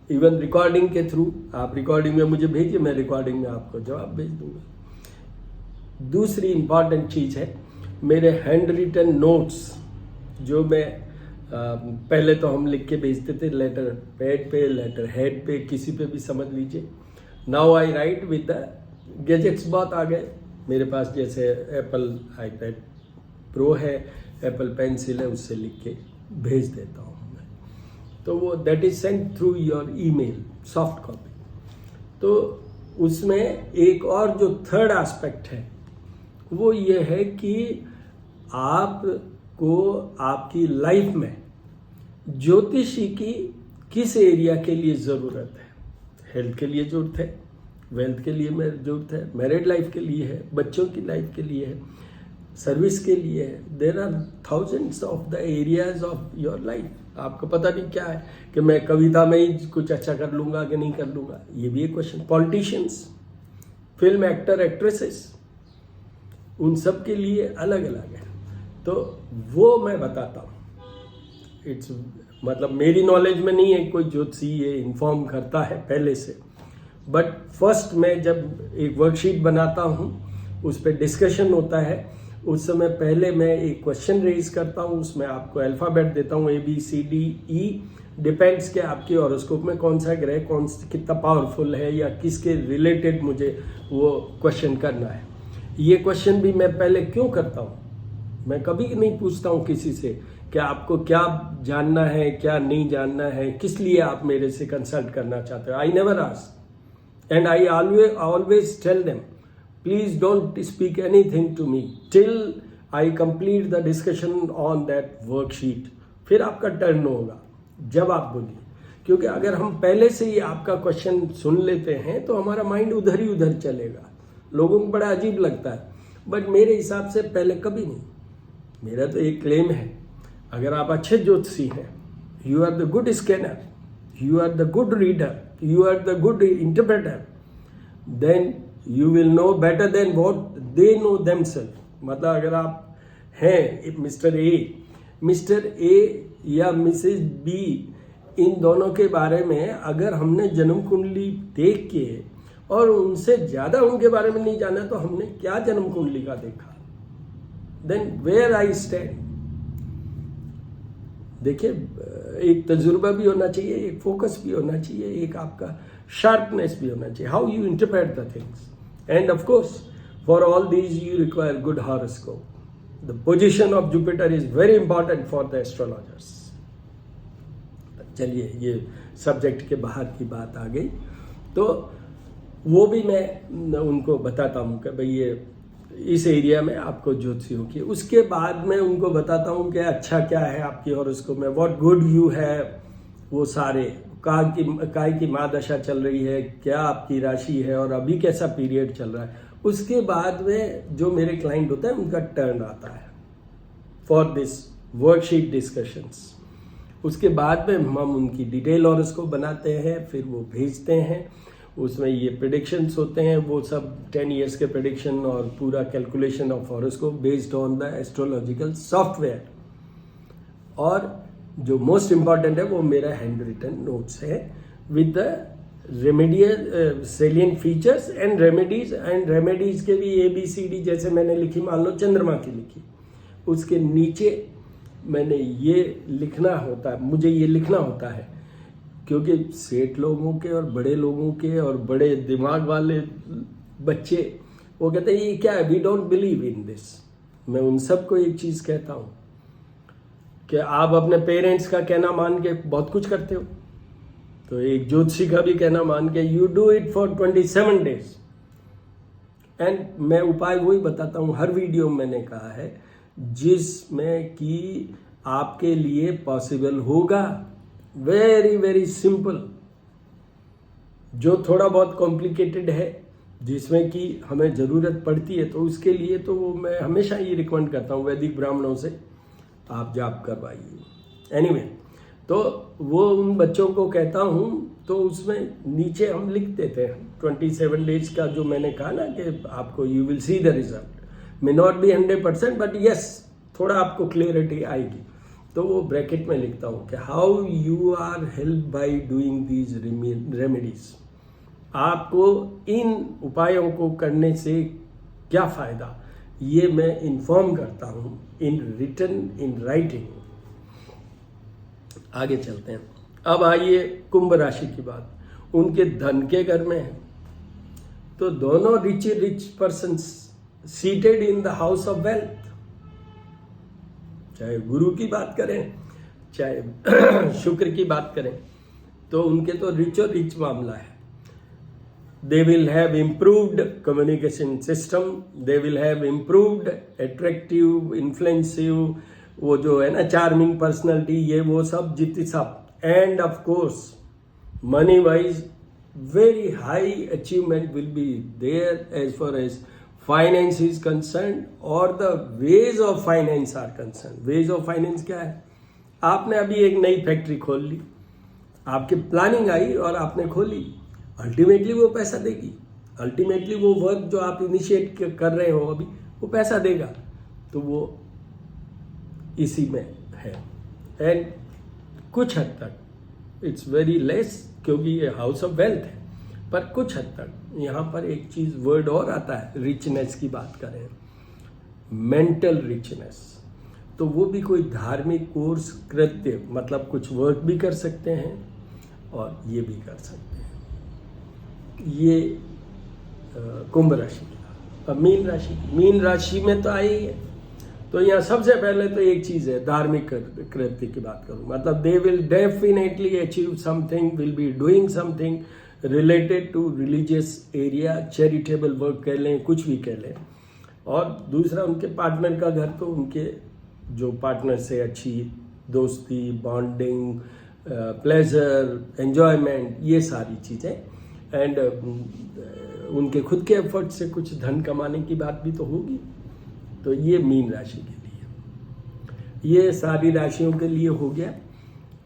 even recording के थ्रू, आप रिकॉर्डिंग में मुझे भेजिए, मैं रिकॉर्डिंग में आपको जवाब भेज दूंगा। दूसरी इम्पॉर्टेंट चीज़ है मेरे हैंड रिटन नोट्स, जो मैं पहले तो हम लिख के भेजते थे लेटर पैड पे, लेटर हेड पे, किसी पे भी समझ लीजिए। Now I right with the gadgets, बहुत आ गए मेरे पास, जैसे एप्पल आईपैड प्रो है, एप्पल पेंसिल है, उससे लिख के भेज देता हूँ मैं, तो वो that is send through your email soft copy. तो उसमें एक और जो थर्ड एस्पेक्ट है वो ये है कि आपको आपकी लाइफ में ज्योतिषी की किस एरिया के लिए ज़रूरत है। हेल्थ के लिए ज़रूरत है, वेल्थ के लिए ज़रूरत है, मैरिड लाइफ के लिए है, बच्चों की लाइफ के लिए है, सर्विस के लिए है। There are thousands of the areas of your life. आपको पता नहीं क्या है कि मैं कविता में ही कुछ अच्छा कर लूँगा कि नहीं कर लूँगा, ये भी एक question. Politicians, film actor, actresses, उन सब के लिए अलग अलग है, तो वो मैं बताता हूँ। इट्स मतलब मेरी नॉलेज में नहीं है, कोई ज्योतिषी ये इन्फॉर्म करता है पहले से, बट फर्स्ट मैं जब एक वर्कशीट बनाता हूँ उस पर डिस्कशन होता है, उस समय पहले मैं एक क्वेश्चन रेज करता हूँ, उसमें आपको अल्फ़ाबेट देता हूँ ABCDE, डिपेंड्स के आपके हॉरोस्कोप में कौन सा ग्रह कितना पावरफुल है या किसके रिलेटेड मुझे वो क्वेश्चन करना है। ये क्वेश्चन भी मैं पहले क्यों करता हूँ, मैं कभी नहीं पूछता हूँ किसी से कि आपको क्या जानना है, क्या नहीं जानना है, किस लिए आप मेरे से कंसल्ट करना चाहते हो। I never ask and I always tell them please don't speak anything to me till I complete the discussion on that worksheet. फिर आपका टर्न होगा जब आप बोलिए, क्योंकि अगर हम पहले से ही आपका क्वेश्चन सुन लेते हैं तो हमारा माइंड उधर ही उधर चलेगा। लोगों को बड़ा अजीब लगता है, बट मेरे हिसाब से पहले कभी नहीं। मेरा तो एक क्लेम है, अगर आप अच्छे ज्योतिषी हैं, you are the good scanner, you are the good reader, you are the good interpreter, then you will know better than what they know themselves. मतलब अगर आप हैं मिस्टर ए या मिसेज बी, इन दोनों के बारे में अगर हमने जन्म कुंडली देख के और उनसे ज़्यादा उनके बारे में नहीं जाना, तो हमने क्या जन्म कुंडली का देखा, देन वेयर आई स्टैंड। देखिए, एक तजुर्बा भी होना चाहिए, एक फोकस भी होना चाहिए, एक आपका शार्पनेस भी होना चाहिए, how you interpret the things, and of course for all these you require good horoscope. The position of Jupiter is very important for the astrologers. चलिए, ये सब्जेक्ट के बाहर की बात आ गई, तो वो भी मैं उनको बताता हूँ कि भाई ये इस एरिया में आपको ज्योतिषियों की। उसके बाद मैं उनको बताता हूँ कि अच्छा क्या है आपकी हॉरोस्कोप में, व्हाट गुड यू है, वो सारे काय की महादशा चल रही है, क्या आपकी राशि है और अभी कैसा पीरियड चल रहा है। उसके बाद में जो मेरे क्लाइंट होता है उनका टर्न आता है फॉर दिस वर्कशीट डिस्कशंस। उसके बाद में हम उनकी डिटेल हॉरोस्कोप बनाते हैं, फिर वो भेजते हैं। उसमें ये प्रेडिक्शंस होते हैं, वो सब 10 इयर्स के प्रेडिक्शन और पूरा calculation of horoscope based on the astrological software. और जो मोस्ट इम्पॉर्टेंट है वो मेरा हैंड रिटन नोट्स है with the remedial salient features and remedies के भी ABCD, जैसे मैंने लिखी, मान लो चंद्रमा की लिखी, उसके नीचे मैंने ये लिखना होता है, मुझे ये लिखना होता है, क्योंकि सेठ लोगों के और बड़े लोगों के और बड़े दिमाग वाले बच्चे वो कहते हैं ये क्या है, we don't believe in this. मैं उन सबको एक चीज़ कहता हूँ कि आप अपने पेरेंट्स का कहना मान के बहुत कुछ करते हो, तो एक ज्योतिषी का भी कहना मान के you do it for 27 days. And मैं उपाय वही बताता हूँ, हर वीडियो में मैंने कहा है जिसमें कि आपके लिए पॉसिबल होगा। वेरी वेरी सिंपल, जो थोड़ा बहुत कॉम्प्लिकेटेड है, जिसमें कि हमें ज़रूरत पड़ती है, तो उसके लिए तो वो मैं हमेशा ये रिकमेंड करता हूँ वैदिक ब्राह्मणों से आप जाप करवाइए। एनीवे, तो वो उन बच्चों को कहता हूँ, तो उसमें नीचे हम लिख देते हैं 27 डेज का, जो मैंने कहा ना कि आपको you will see the result, may not be 100% but yes, थोड़ा आपको क्लियरिटी आएगी। तो वो ब्रैकेट में लिखता हूँ कि how you are help by doing these remedies, आपको इन उपायों को करने से क्या फ़ायदा, ये मैं इन्फॉर्म करता हूँ इन रिटन, इन राइटिंग। आगे चलते हैं। अब आइए कुंभ राशि की बात। उनके धन के घर में है, तो दोनों rich person seated in the house of wealth, चाहे गुरु की बात करें चाहे शुक्र की बात करें, तो उनके तो रिच मामला है। They will have improved communication system, they will have improved attractive, influensive, वो जो है ना चार्मिंग पर्सनैलिटी, ये वो सब जितनी सब, and of course money wise very high achievement will be there as far as finance is concern और the ways of finance are concern. Ways of finance क्या है? आपने अभी एक नई फैक्ट्री खोल ली, आपकी प्लानिंग आई और आपने खोली, अल्टीमेटली वो पैसा देगी, अल्टीमेटली वो वर्क जो आप इनिशिएट कर रहे हो अभी वो पैसा देगा। तो वो इसी में है, एंड कुछ हद तक इट्स वेरी लेस, क्योंकि ये हाउस ऑफ वेल्थ है, पर कुछ हद तक यहाँ पर एक चीज वर्ड और आता है, रिचनेस की बात करें, मेंटल रिचनेस, तो वो भी कोई धार्मिक कोर्स कृत्य, मतलब कुछ वर्क भी कर सकते हैं और ये भी कर सकते हैं। ये कुंभ राशि की। अब मीन राशि में तो आई है, तो यहाँ सबसे पहले तो एक चीज है, धार्मिक कृत्य की बात करूँ, मतलब they will definitely achieve something, will be doing something related to religious area, charitable work कह लें, कुछ भी कह लें। और दूसरा उनके पार्टनर का घर, तो उनके जो पार्टनर से अच्छी दोस्ती, बॉन्डिंग, प्लेजर, एंजॉयमेंट, ये सारी चीज़ें, एंड उनके खुद के एफर्ट से कुछ धन कमाने की बात भी तो होगी। तो ये मीन राशि के लिए, ये सारी राशियों के लिए हो गया।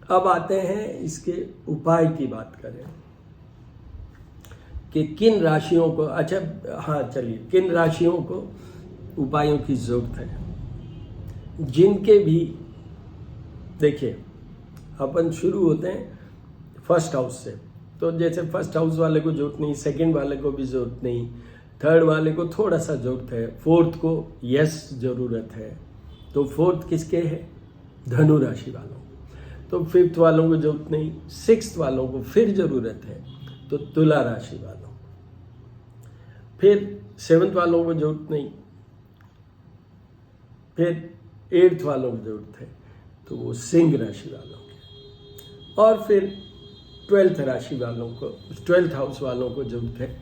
अब आते हैं इसके उपाय की बात करें कि किन राशियों को, अच्छा हाँ चलिए, किन राशियों को उपायों की जरूरत है। जिनके भी, देखिए अपन शुरू होते हैं फर्स्ट हाउस से, तो जैसे फर्स्ट हाउस वाले को जरूरत नहीं, सेकंड वाले को भी जरूरत नहीं, थर्ड वाले को थोड़ा सा जरूरत है, फोर्थ को यस जरूरत है। तो फोर्थ किसके है? धनु राशि वालों। तो फिफ्थ वालों को जरूरत नहीं, सिक्स्थ वालों को फिर जरूरत है, तो तुला राशि वालों। फिर सेवंथ वालों को जरूरत नहीं, फिर एट्थ वालों को जरूरत है, तो वो सिंह राशि वालों के। और फिर 12th राशि वालों को, 12th हाउस वालों को जरूरत है,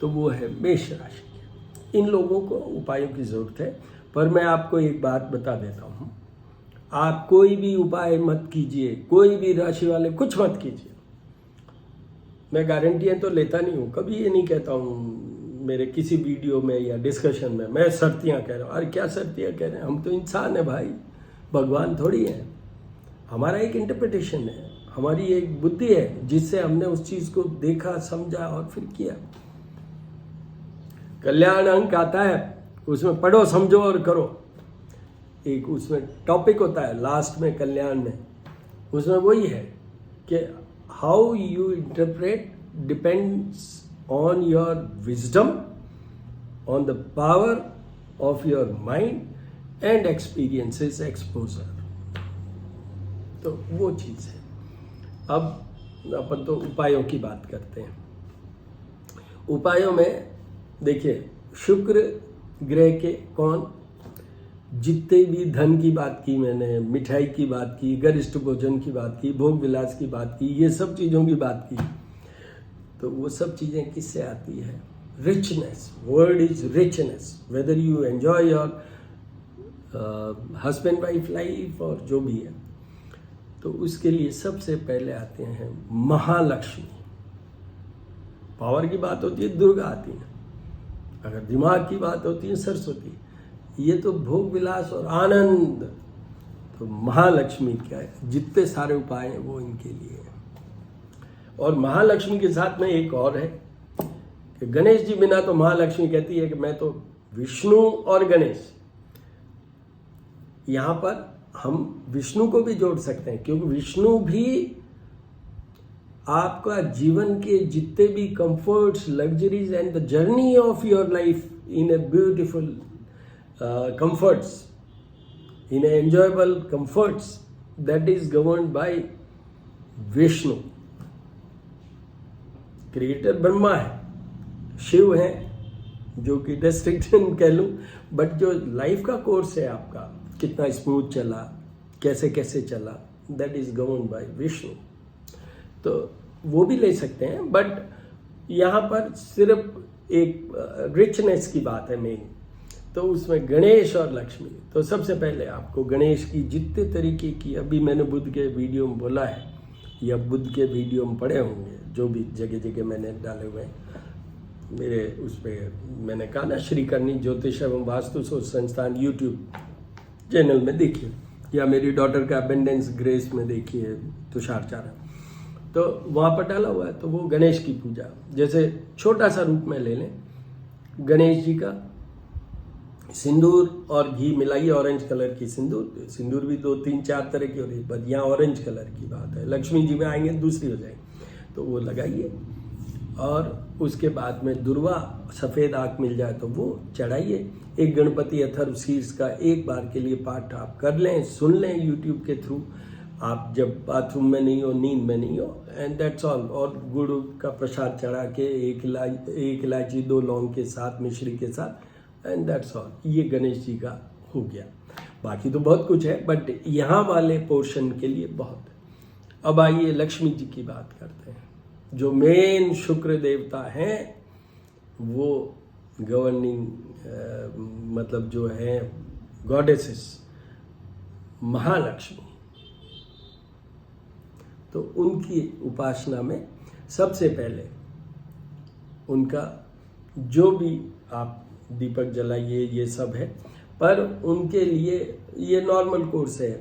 तो वो है मेष राशि के। इन लोगों को उपायों की जरूरत है। पर मैं आपको एक बात बता देता हूँ, आप कोई भी उपाय मत कीजिए, कोई भी राशि वाले कुछ मत कीजिए। मैं गारंटियाँ तो लेता नहीं हूँ, कभी ये नहीं कहता हूँ मेरे किसी वीडियो में या डिस्कशन में मैं शर्तियाँ कह रहा हूँ। अरे क्या शर्तियाँ कह रहे हैं, हम तो इंसान है भाई, भगवान थोड़ी है। हमारा एक इंटरप्रिटेशन है, हमारी एक बुद्धि है, जिससे हमने उस चीज को देखा, समझा और फिर किया। कल्याण अंक आता है, उसमें पढ़ो, समझो और करो। एक उसमें टॉपिक होता है लास्ट में कल्याण में, उसमें वही है कि how you interpret depends on your wisdom, on the power of your mind and experiences, exposure. तो वो चीज है। अब अपन तो उपायों की बात करते हैं। उपायों में देखिए, शुक्र ग्रह के कौन, जितने भी धन की बात की मैंने, मिठाई की बात की, गरिष्ठ भोजन की बात की, भोग विलास की बात की, ये सब चीज़ों की बात की, तो वो सब चीज़ें किससे आती है? Richness. Word is richness, whether you enjoy your husband wife life और जो भी है। तो उसके लिए सबसे पहले आते हैं महालक्ष्मी। पावर की बात होती है दुर्गा आती है, अगर दिमाग की बात होती है सरस्वती, ये तो भोग विलास और आनंद तो महालक्ष्मी का है। जितने सारे उपाय हैं वो इनके लिए हैं। और महालक्ष्मी के साथ में एक और है कि गणेश जी बिना तो महालक्ष्मी कहती है कि मैं तो विष्णु और गणेश, यहां पर हम विष्णु को भी जोड़ सकते हैं, क्योंकि विष्णु भी आपका जीवन के जितने भी comforts, luxuries and the journey of your life in a beautiful comforts, in A enjoyable comforts, that is governed bye Vishnu. Creator Brahma है, शिव है जो कि डिस्ट्रिक्शन कह लूं, बट जो लाइफ का कोर्स है आपका कितना स्मूथ चला, कैसे कैसे चला, that is governed bye Vishnu. तो वो भी ले सकते हैं, बट यहाँ पर सिर्फ एक रिचनेस की बात है मेन, तो उसमें गणेश और लक्ष्मी। तो सबसे पहले आपको गणेश की जितने तरीके की, अभी मैंने बुद्ध के वीडियो में बोला है या बुद्ध के वीडियो में पढ़े होंगे, जो भी जगह जगह मैंने डाले हुए हैं मेरे उस पर, मैंने कहा ना श्री करनी ज्योतिष एवं वास्तु शोध संस्थान यूट्यूब चैनल में देखिए, या मेरी डॉटर का अबेंडेंस ग्रेस में देखिए तुषार चारा, तो वहाँ पर डाला हुआ है। तो वो गणेश की पूजा, जैसे छोटा सा रूप में ले लें, गणेश जी का सिंदूर और घी मिलाइए, ऑरेंज कलर की सिंदूर, सिंदूर भी 2 3 4 तरह की हो रही है, पर यहाँ ऑरेंज कलर की बात है। लक्ष्मी जी में आएंगे दूसरी हो जाएगी, तो वो लगाइए। और उसके बाद में दुर्वा सफ़ेद आँख मिल जाए तो वो चढ़ाइए। एक गणपति अथर्व शीर्ष का एक बार के लिए पाठ आप कर लें, सुन लें यूट्यूब के थ्रू, आप जब बाथरूम में नहीं हो, नींद में नहीं हो, एंड दैट्स ऑल। और गुड़ का प्रसाद चढ़ा के एक इलायची 2 लौंग के साथ, मिश्री के साथ, एंड दैट्स ऑल। ये गणेश जी का हो गया। बाकी तो बहुत कुछ है, बट यहाँ वाले पोर्शन के लिए बहुत है। अब आइए लक्ष्मी जी की बात करते हैं। जो मेन शुक्र देवता हैं वो गवर्निंग मतलब जो है गॉडेसेस महालक्ष्मी, तो उनकी उपासना में सबसे पहले उनका जो भी आप दीपक जलाइए, ये सब है, पर उनके लिए ये नॉर्मल कोर्स है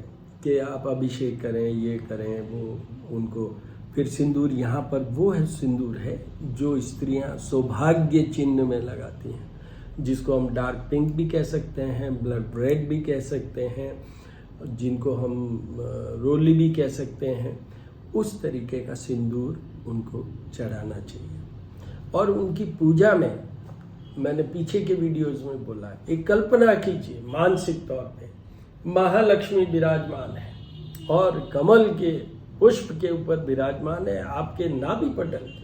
कि आप अभिषेक करें, ये करें, वो उनको फिर सिंदूर, यहाँ पर वो है सिंदूर है जो स्त्रियां सौभाग्य चिन्ह में लगाती हैं, जिसको हम डार्क पिंक भी कह सकते हैं, ब्लड रेड भी कह सकते हैं, जिनको हम रोली भी कह सकते हैं। उस तरीके का सिंदूर उनको चढ़ाना चाहिए। और उनकी पूजा में मैंने पीछे के वीडियोस में बोला है, एक कल्पना कीजिए मानसिक तौर पे महालक्ष्मी विराजमान है और कमल के पुष्प के ऊपर विराजमान है आपके नाभि पटल पे,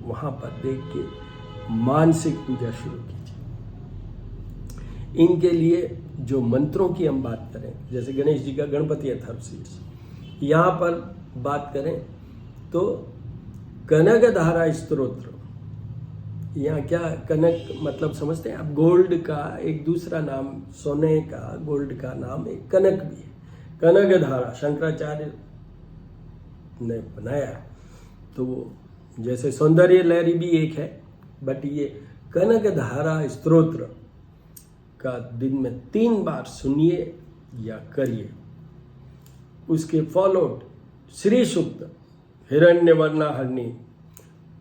वहां पर देख के मानसिक पूजा शुरू कीजिए। इनके लिए जो मंत्रों की हम बात करें, जैसे गणेश जी का गणपति अथर्व शीर्ष, यहाँ पर बात करें तो कनकधारा स्तोत्र। यहाँ क्या कनक मतलब समझते हैं आप? गोल्ड का एक दूसरा नाम, सोने का, गोल्ड का नाम एक कनक भी है। कनकधारा शंकराचार्य ने बनाया, तो वो जैसे सौंदर्य लहरी भी एक है, बट ये कनकधारा स्तोत्र का दिन में 3 बार सुनिए या करिए। उसके फॉलोड श्री सूक्त हिरण्यवर्णा हरणी,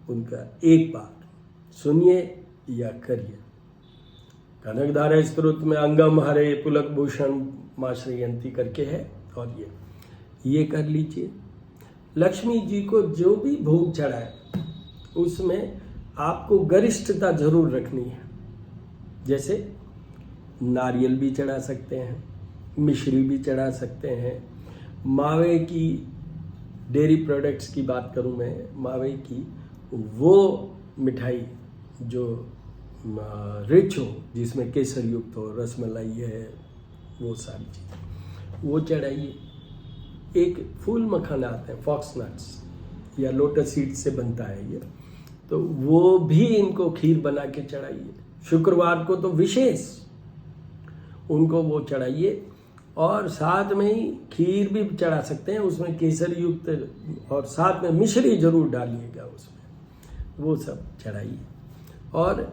उनका 1 बार सुनिए या करिए। कनकधारा स्तोत्र में अंगम हरे पुलक भूषण माश्रयंती करके है, और ये कर लीजिए। लक्ष्मी जी को जो भी भोग चढ़ाए उसमें आपको गरिष्ठता जरूर रखनी है। जैसे नारियल भी चढ़ा सकते हैं, मिश्री भी चढ़ा सकते हैं, मावे की डेयरी प्रोडक्ट्स की बात करूं मैं, मावे की वो मिठाई जो रिच हो, जिसमें केसर युक्त हो, रसमलाई है, वो सारी चीज़ वो चढ़ाइए। एक फूल मखाना आते हैं फॉक्स नट्स या लोटस सीड्स से बनता है ये, तो वो भी इनको खीर बना के चढ़ाइए। शुक्रवार को तो विशेष उनको वो चढ़ाइए, और साथ में ही खीर भी चढ़ा सकते हैं, उसमें केसर युक्त, और साथ में मिश्री जरूर डालिएगा उसमें। वो सब चढ़ाइए। और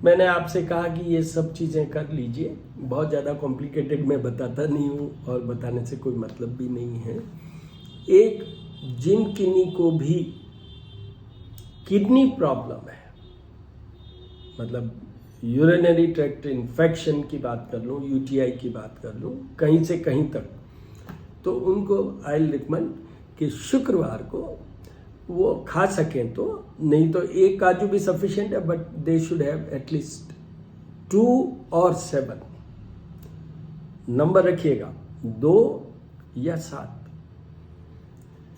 मैंने आपसे कहा कि ये सब चीज़ें कर लीजिए, बहुत ज़्यादा कॉम्प्लिकेटेड मैं बताता नहीं हूँ और बताने से कोई मतलब भी नहीं है। एक जिन किन्हीं को भी किडनी प्रॉब्लम है, मतलब यूरिनरी ट्रैक्ट इन्फेक्शन की बात कर लूँ, यूटीआई की बात कर लूँ, कहीं से कहीं तक, तो उनको आई विल रिकमेंड कि शुक्रवार को वो खा सकें तो, नहीं तो एक काजू भी सफिशिएंट है, but they should have at least 2 और 7, नंबर रखिएगा 2 या 7,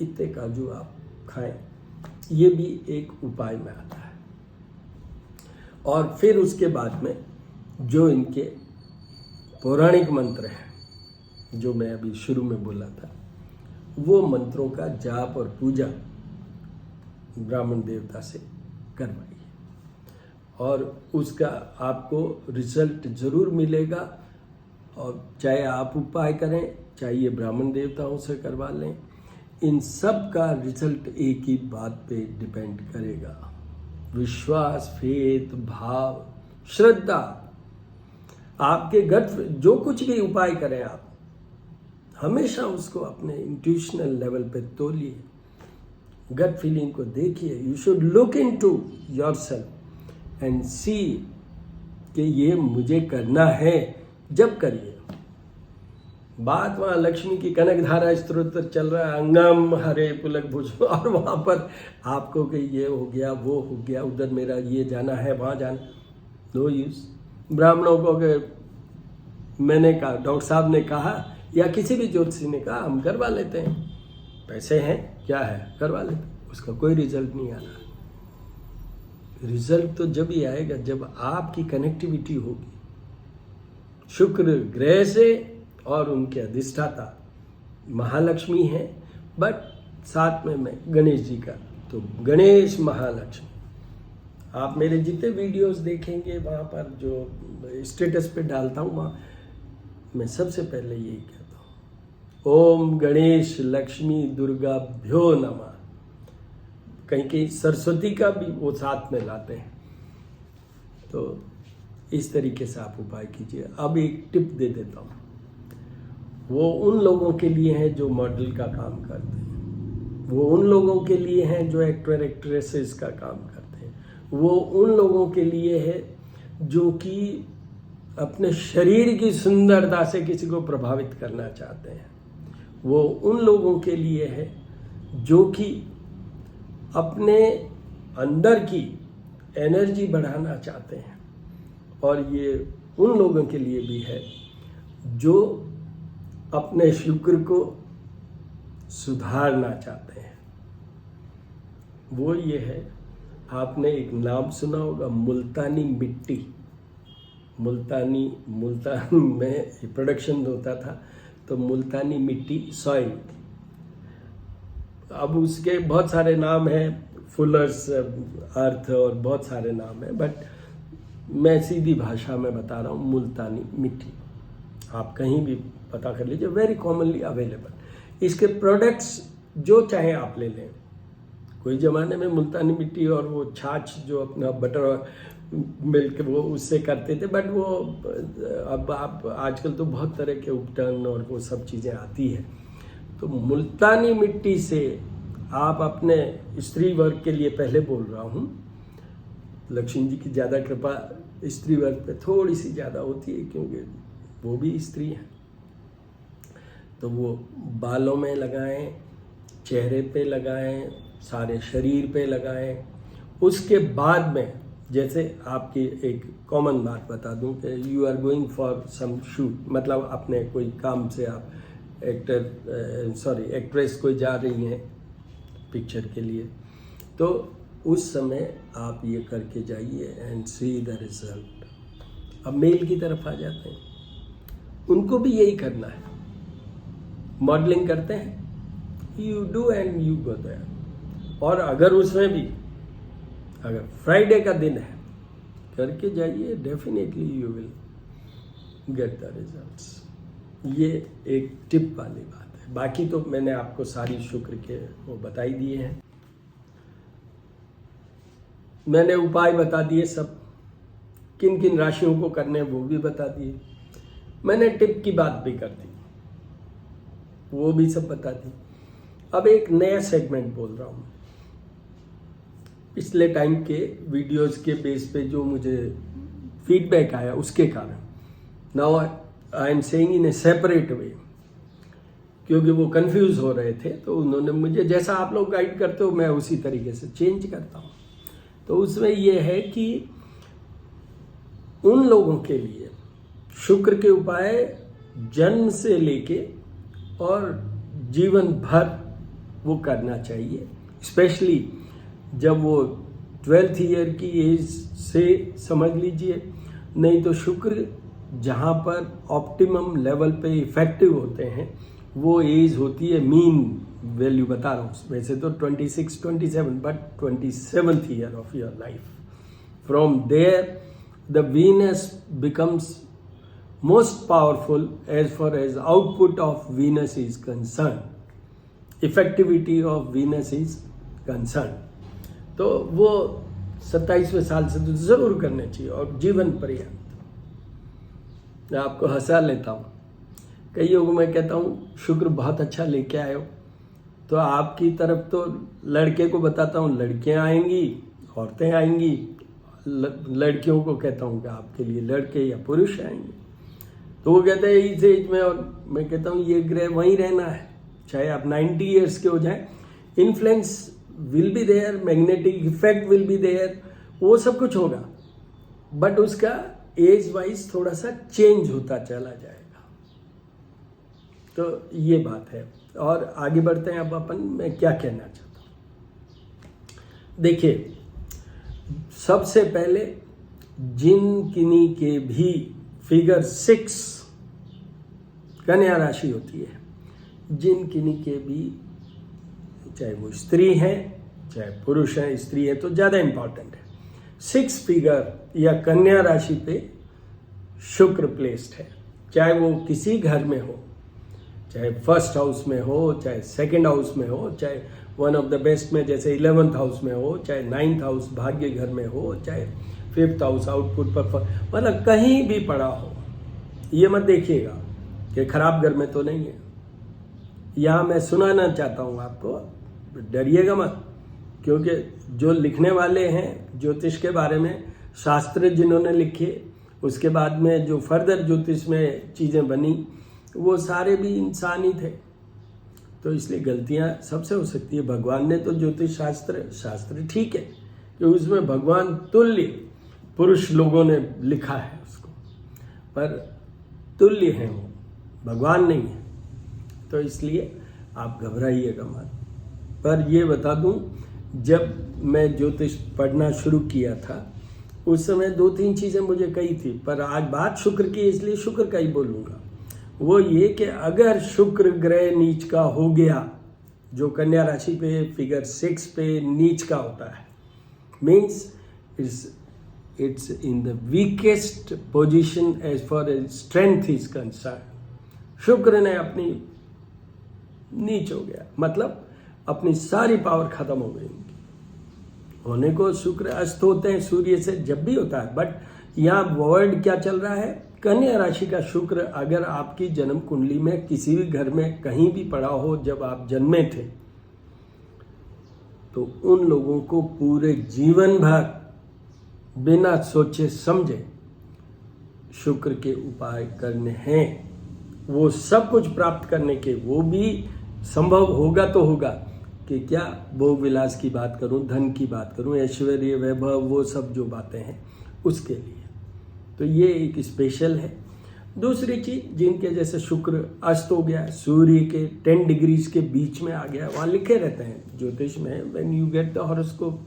इतने काजू आप खाएं। ये भी एक उपाय में आता है। और फिर उसके बाद में जो इनके पौराणिक मंत्र हैं, जो मैं अभी शुरू में बोला था, वो मंत्रों का जाप और पूजा ब्राह्मण देवता से करवाइए, और उसका आपको रिजल्ट ज़रूर मिलेगा। और चाहे आप उपाय करें, चाहे ये ब्राह्मण देवताओं से करवा लें, इन सब का रिजल्ट एक ही बात पे डिपेंड करेगा, विश्वास, फेथ, भाव, श्रद्धा। आपके गट, जो कुछ भी उपाय करें आप, हमेशा उसको अपने इंट्यूशनल लेवल पे तोलिए, गट फीलिंग को देखिए। You should look into yourself and see कि ये मुझे करना है। जब करिए, बात वहाँ लक्ष्मी की कनकधारा स्तोत्र चल रहा है, अंगम हरे पुलक भुज, और वहाँ पर आपको कि ये हो गया, वो हो गया, उधर मेरा ये जाना है, वहाँ जाना, नो यूज। ब्राह्मणों को अगर मैंने कहा, डॉक्टर साहब ने कहा, या किसी भी ज्योतिषी ने कहा, हम करवा लेते हैं, पैसे हैं, क्या है, करवा लेते हैं, उसका कोई रिजल्ट नहीं आ रहा। रिजल्ट तो जब ही आएगा जब आपकी कनेक्टिविटी होगी शुक्र ग्रह से, और उनके अधिष्ठाता महालक्ष्मी हैं, बट साथ में मैं गणेश जी का, तो गणेश महालक्ष्मी। आप मेरे जितने वीडियोस देखेंगे वहाँ पर जो स्टेटस पे डालता हूँ, वहाँ मैं सबसे पहले यही कहता हूँ, ओम गणेश लक्ष्मी दुर्गाभ्यो नमः। कहीं कहीं सरस्वती का भी वो साथ में लाते हैं। तो इस तरीके से आप उपाय कीजिए। अब एक टिप दे देता हूँ, वो उन लोगों के लिए है जो मॉडल का काम करते हैं, वो उन लोगों के लिए हैं जो एक्टर एक्ट्रेसेस का काम करते हैं, वो उन लोगों के लिए है जो कि अपने शरीर की सुंदरता से किसी को प्रभावित करना चाहते हैं, वो उन लोगों के लिए है जो कि अपने अंदर की एनर्जी बढ़ाना चाहते हैं, और ये उन लोगों के लिए भी है जो अपने शुक्र को सुधारना चाहते हैं। वो ये है, आपने एक नाम सुना होगा, मुल्तानी मिट्टी। मुल्तान में प्रोडक्शन होता था, तो मुल्तानी मिट्टी सॉइल। अब उसके बहुत सारे नाम हैं, फुलर्स अर्थ और बहुत सारे नाम हैं, बट मैं सीधी भाषा में बता रहा हूँ, मुल्तानी मिट्टी। आप कहीं भी पता कर लीजिए, वेरी कॉमनली अवेलेबल। इसके प्रोडक्ट्स जो चाहे आप ले लें। कोई ज़माने में मुल्तानी मिट्टी और वो छाछ जो अपना बटर और मिल्क वो उससे करते थे, बट वो अब आप आजकल तो बहुत तरह के उपकरण और वो सब चीज़ें आती हैं। तो मुल्तानी मिट्टी से आप अपने स्त्री वर्ग के लिए, पहले बोल रहा हूँ, लक्ष्मी जी की ज़्यादा कृपा स्त्री वर्ग पे थोड़ी सी ज़्यादा होती है, क्योंकि वो भी स्त्री हैं। तो वो बालों में लगाएं, चेहरे पे लगाएं, सारे शरीर पे लगाएं। उसके बाद में, जैसे आपकी एक कॉमन बात बता दूं कि you are going for some shoot, मतलब अपने कोई काम से आप एक्ट्रेस कोई जा रही हैं पिक्चर के लिए, तो उस समय आप ये करके जाइए एंड सी द रिजल्ट। अब मेल की तरफ आ जाते हैं, उनको भी यही करना है। मॉडलिंग करते हैं, you do and you go there. और अगर उसमें भी अगर फ्राइडे का दिन है, करके जाइए, definitely you will get the results. ये एक टिप वाली बात है। बाकी तो मैंने आपको सारी शुक्र के वो बता ही दिए हैं। मैंने उपाय बता दिए सब, किन किन राशियों को करने वो भी बता दिए। मैंने टिप की बात भी कर दी, वो भी सब बता दी। अब एक नया सेगमेंट बोल रहा हूँ। पिछले टाइम के वीडियोस के बेस पे जो मुझे फीडबैक आया उसके कारण now I am saying in a separate way, क्योंकि वो कंफ्यूज हो रहे थे तो उन्होंने मुझे, जैसा आप लोग गाइड करते हो मैं उसी तरीके से चेंज करता हूँ। तो उसमें ये है कि उन लोगों के लिए शुक्र के उपाय जन्म से लेके और जीवन भर वो करना चाहिए, स्पेशली जब वो 12th ईयर की एज से समझ लीजिए। नहीं तो शुक्र जहाँ पर ऑप्टिमम लेवल पे इफेक्टिव होते हैं वो एज होती है, मीन वैल्यू बता रहा हूँ, वैसे तो 26, 27, but 27th year of your life. From there the Venus becomes most powerful as far as output of Venus is concerned, effectivity of Venus is concerned। तो वो 27वें साल से तो जरूर करने चाहिए और जीवन पर्यंत। मैं आपको हंसा लेता हूँ, कई लोगों में कहता हूँ शुक्र बहुत अच्छा लेके आए हो, तो आपकी तरफ तो लड़के को बताता हूँ लड़कियाँ आएंगी, औरतें आएंगी, लड़कियों को कहता हूँ कि आपके लिए लड़के या पुरुष आएंगे। तो वो कहते हैं इस एज में, और मैं कहता हूँ ये ग्रह वहीं रहना है, चाहे आप 90 ईयर्स के हो जाए, influence will be there, magnetic effect will be there, वो सब कुछ होगा, बट उसका एज वाइज थोड़ा सा चेंज होता चला जाएगा। तो ये बात है। और आगे बढ़ते हैं। अब अपन मैं क्या कहना चाहता हूँ, देखिए सबसे पहले जिन किन्हीं के भी फिगर 6 कन्या राशि होती है, जिन किन्हीं के भी, चाहे वो स्त्री हैं चाहे पुरुष हैं, स्त्री है तो ज़्यादा इंपॉर्टेंट है, 6 फिगर या कन्या राशि पे शुक्र प्लेस्ड है, चाहे वो किसी घर में हो, चाहे फर्स्ट हाउस में हो, चाहे सेकंड हाउस में हो, चाहे वन ऑफ द बेस्ट में जैसे 11th हाउस में हो, चाहे 9th हाउस भाग्य घर में हो, चाहे 5th हाउस आउटपुट पर, मतलब कहीं भी पड़ा हो। ये मत देखिएगा कि खराब घर में तो नहीं है। यहाँ मैं सुनाना चाहता हूँ आपको, डरिएगा मत, क्योंकि जो लिखने वाले हैं ज्योतिष के बारे में, शास्त्र जिन्होंने लिखे, उसके बाद में जो फर्दर ज्योतिष में चीज़ें बनी, वो सारे भी इंसान ही थे। तो इसलिए गलतियाँ सबसे हो सकती है। भगवान ने तो ज्योतिष शास्त्र ठीक है कि उसमें भगवान तुल्य पुरुष लोगों ने लिखा है उसको, पर तुल्य हैं वो, भगवान नहीं है। तो इसलिए आप घबराइएगा मत। पर ये बता दूं, जब मैं ज्योतिष पढ़ना शुरू किया था उस समय 2-3 चीज़ें मुझे कही थी, पर आज बात शुक्र की इसलिए शुक्र का ही बोलूँगा। वो ये कि अगर शुक्र ग्रह नीच का हो गया, जो कन्या राशि पे फिगर 6 पे नीच का होता है, means it's in the weakest position as far as strength is concerned। शुक्र ने अपनी नीच हो गया, मतलब अपनी सारी पावर खत्म हो गई उनकी। होने को शुक्र अस्त होते हैं सूर्य से जब भी होता है, बट यहाँ वर्ड क्या चल रहा है, कन्या राशि का शुक्र अगर आपकी जन्म कुंडली में किसी भी घर में कहीं भी पड़ा हो जब आप जन्मे थे, तो उन लोगों को पूरे जीवन भर बिना सोचे समझे शुक्र के उपाय करने हैं। वो सब कुछ प्राप्त करने के, वो भी संभव होगा तो होगा कि क्या भोग विलास की बात करूं, धन की बात करूं, ऐश्वर्य वैभव, वो सब जो बातें हैं उसके लिए। तो ये एक स्पेशल है। दूसरी चीज, जिनके जैसे शुक्र अस्त हो गया, सूर्य के 10 डिग्रीज के बीच में आ गया, वहाँ लिखे रहते हैं ज्योतिष में, when you get the horoscope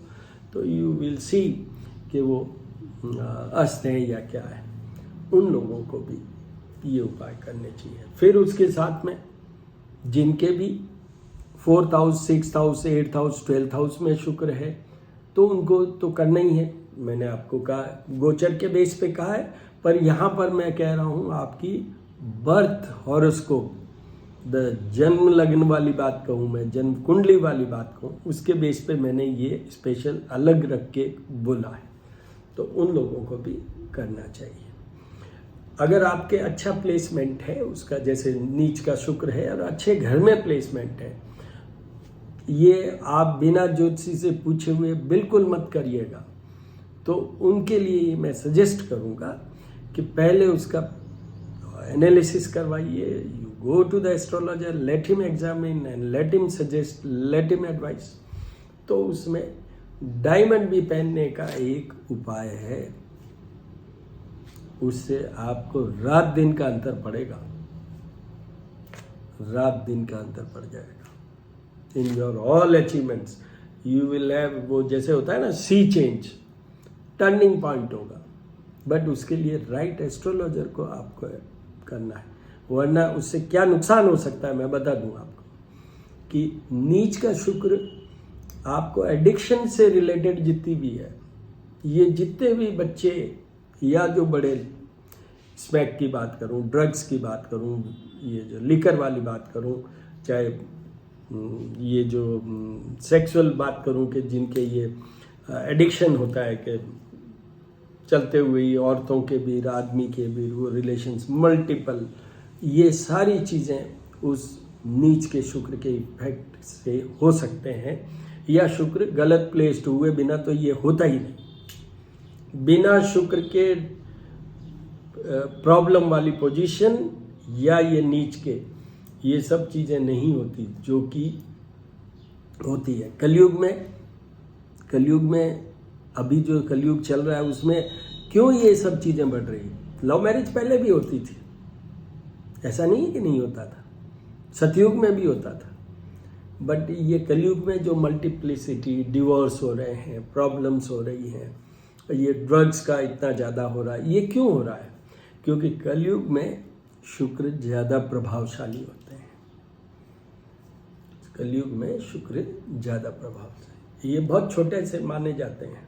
तो यू विल सी कि वो अस्त हैं या क्या है। उन लोगों को भी ये उपाय करने चाहिए। फिर उसके साथ में जिनके भी 4th house, 6th house, 8th house, 12th house में शुक्र है, तो उनको तो करना ही है। मैंने आपको कहा गोचर के बेस पे कहा है, पर यहाँ पर मैं कह रहा हूँ आपकी बर्थ हॉरोस्कोप जन्म लग्न वाली बात कहूँ, मैं जन्म कुंडली वाली बात कहूँ, उसके बेस पे मैंने ये स्पेशल अलग रख के बोला है, तो उन लोगों को भी करना चाहिए। अगर आपके अच्छा प्लेसमेंट है उसका, जैसे नीच का शुक्र है और अच्छे घर में प्लेसमेंट है, ये आप बिना ज्योतिषी से पूछे हुए बिल्कुल मत करिएगा। तो उनके लिए मैं सजेस्ट करूँगा कि पहले उसका एनालिसिस करवाइए, you go to the astrologer, let him examine and let him suggest, let him advice. तो उसमें डायमंड भी पहनने का एक उपाय है, उससे आपको रात दिन का अंतर पड़ेगा, रात दिन का अंतर पड़ जाएगा। In your all achievements you will have, वो जैसे होता है ना सी चेंज, टर्निंग पॉइंट होगा। बट उसके लिए राइट एस्ट्रोलॉजर को आपको करना है, वरना उससे क्या नुकसान हो सकता है मैं बता दूं आपको कि नीच का शुक्र आपको एडिक्शन से रिलेटेड जितनी भी है, ये जितने भी बच्चे या जो बड़े, स्मैक की बात करूं, ड्रग्स की बात करूं, ये जो लिकर वाली बात करूं, चाहे ये जो सेक्सुअल बात करूं कि जिनके ये एडिक्शन होता है कि चलते हुए ही औरतों के भी आदमी के भी वो रिलेशंस मल्टीपल, ये सारी चीज़ें उस नीच के शुक्र के इफेक्ट से हो सकते हैं, या शुक्र गलत प्लेस्ड हुए बिना तो ये होता ही नहीं। बिना शुक्र के प्रॉब्लम वाली पोजीशन या ये नीच के, ये सब चीज़ें नहीं होती जो कि होती है कलयुग में। अभी जो कलयुग चल रहा है उसमें क्यों ये सब चीज़ें बढ़ रही है? लव मैरिज पहले भी होती थी, ऐसा नहीं है कि नहीं होता था, सतयुग में भी होता था। बट ये कलयुग में जो मल्टीप्लिसिटी, डिवोर्स हो रहे हैं, प्रॉब्लम्स हो रही हैं, ये ड्रग्स का इतना ज़्यादा हो रहा है, ये क्यों हो रहा है? क्योंकि कलयुग में शुक्र ज़्यादा प्रभावशाली होते हैं। कलयुग में शुक्र ज़्यादा प्रभावशाली, ये बहुत छोटे से माने जाते हैं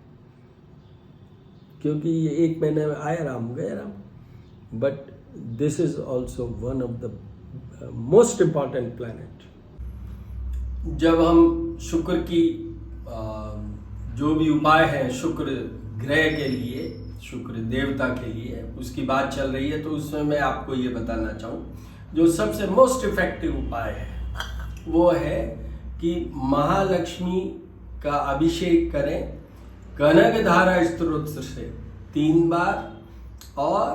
क्योंकि ये एक महीने में आया राम गया Ram. But this is also one of the most important planet. जब हम शुक्र की जो भी उपाय है शुक्र ग्रह के लिए, शुक्र देवता के लिए, उसकी बात चल रही है, तो उसमें मैं आपको ये बताना चाहूँ जो सबसे मोस्ट इफेक्टिव उपाय है वो है कि महालक्ष्मी का अभिषेक करें कनकधारा स्तोत्र से 3 बार और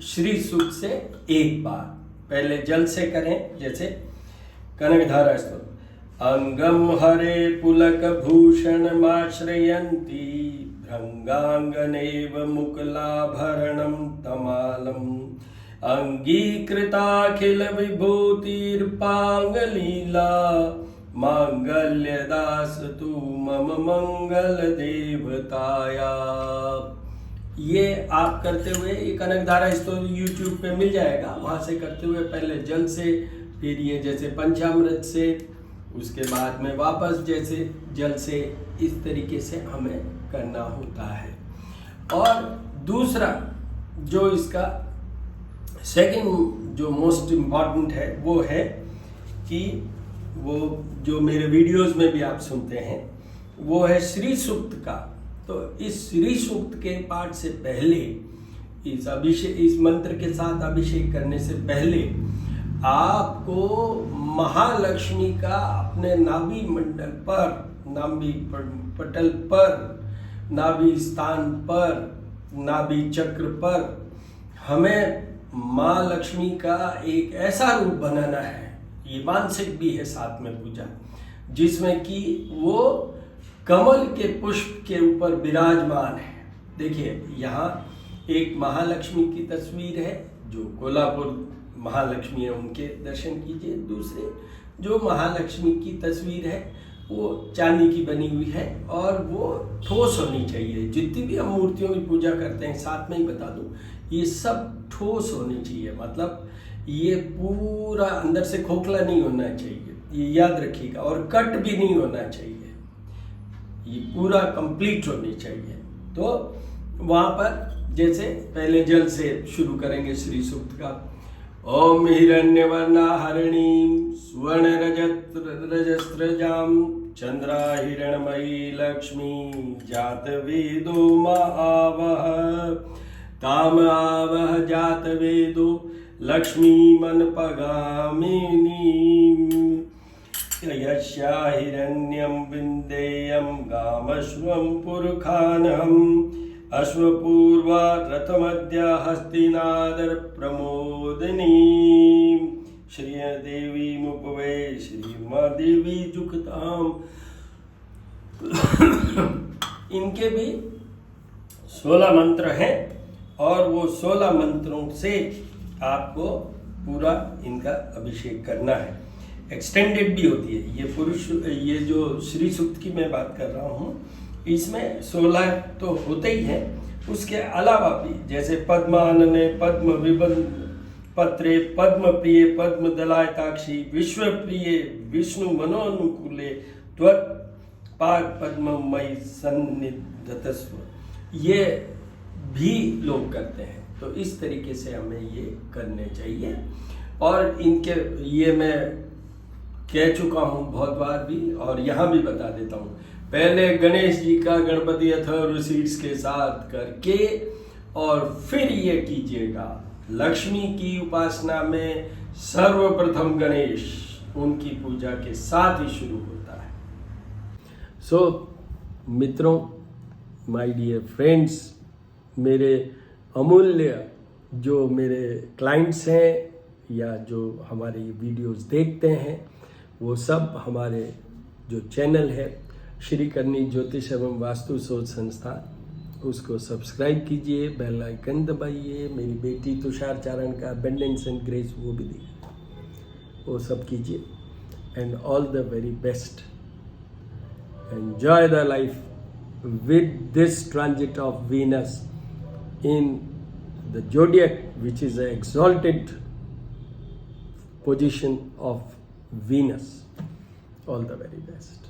श्री सूक्त से 1 बार। पहले जल से करें, जैसे कनकधारा स्तोत्र। अंगम हरे पुलक भूषण माश्रयन्ती भृंगांगनेव मुकुलाभरणं तमालम अंगीकृताखिल विभूतिर्पांगलीला मांगल्यदास तू मम मंगल देवताया। ये आप करते हुए, ये कनकधारा स्तोत्र यूट्यूब पे मिल जाएगा, वहां से करते हुए पहले जल से, फिर ये जैसे पंचामृत से, उसके बाद में वापस जैसे जल से, इस तरीके से हमें करना होता है। और दूसरा जो इसका सेकंड जो मोस्ट इम्पॉर्टेंट है वो है कि वो जो मेरे वीडियोस में भी आप सुनते हैं वो है श्री सूक्त का। तो इस श्री सूक्त के पाठ से पहले, इस अभिषेक, इस मंत्र के साथ अभिषेक करने से पहले आपको महालक्ष्मी का अपने नाभि मंडल पर, नाभि पटल पर, नाभि स्थान पर, नाभि चक्र पर हमें माँ लक्ष्मी का एक ऐसा रूप बनाना है, ये मानसिक भी है साथ में पूजा, जिसमें कि वो कमल के पुष्प के ऊपर विराजमान है। देखिए यहाँ एक महालक्ष्मी की तस्वीर है, जो कोल्हापुर महालक्ष्मी है उनके दर्शन कीजिए। दूसरे जो महालक्ष्मी की तस्वीर है वो चांदी की बनी हुई है और वो ठोस होनी चाहिए। जितनी भी हम मूर्तियों की पूजा करते हैं, साथ में ही बता दूं, ये सब ठोस होनी चाहिए, मतलब ये पूरा अंदर से खोखला नहीं होना चाहिए, ये याद रखिएगा। और कट भी नहीं होना चाहिए, ये पूरा कंप्लीट होनी चाहिए। तो वहाँ पर जैसे पहले जल से शुरू करेंगे श्री सूक्त का, ओम हिरण्यवर्णाहरिणीं सुवर्णरजस्रजां चंद्राहिरणमयी लक्ष्मी जातवेदो महावह ताम आवह जातवेदो लक्ष्मीमनपगामिनीं यस्या हिरण्यं विन्देयं गामश्वं पुरुखानहम् अश्वपूर्वा रथमद्य हस्तिनादर प्रमोदिनी श्रीदेवी मुपवे श्रीमादेवी जुगताम। इनके भी 16 मंत्र हैं और वो 16 मंत्रों से आपको पूरा इनका अभिषेक करना है। एक्सटेंडेड भी होती है ये जो श्री सूक्त की मैं बात कर रहा हूँ, इसमें 16 तो होते ही हैं, उसके अलावा भी जैसे पद्मानने पद्म विबन पत्रे पद्म प्रिय पद्म दलायताक्षी विश्व प्रिय विष्णु मनोनुकूले त्वत् पाद पद्ममयी सन्निधतस्व, ये भी लोग करते हैं। तो इस तरीके से हमें ये करने चाहिए। और इनके ये मैं कह चुका हूँ बहुत बार भी, और यहाँ भी बता देता हूँ। पहले गणेश जी का गणपति अथर्व शीर्ष के साथ करके और फिर ये कीजिएगा। लक्ष्मी की उपासना में सर्वप्रथम गणेश, उनकी पूजा के साथ ही शुरू होता है। सो मित्रों, माय डियर फ्रेंड्स, मेरे अमूल्य जो मेरे क्लाइंट्स हैं या जो हमारे वीडियोस देखते हैं, वो सब हमारे जो चैनल है श्री करनी ज्योतिष एवं वास्तु शोध संस्थान, उसको सब्सक्राइब कीजिए, बेल आइकन दबाइए। मेरी बेटी तुषार चारण का अबंडेंस एंड ग्रेस वो भी देखिए, वो सब कीजिए। And all the very best. Enjoy the life with this transit of Venus in the zodiac, which is an exalted position of Venus. All the very best.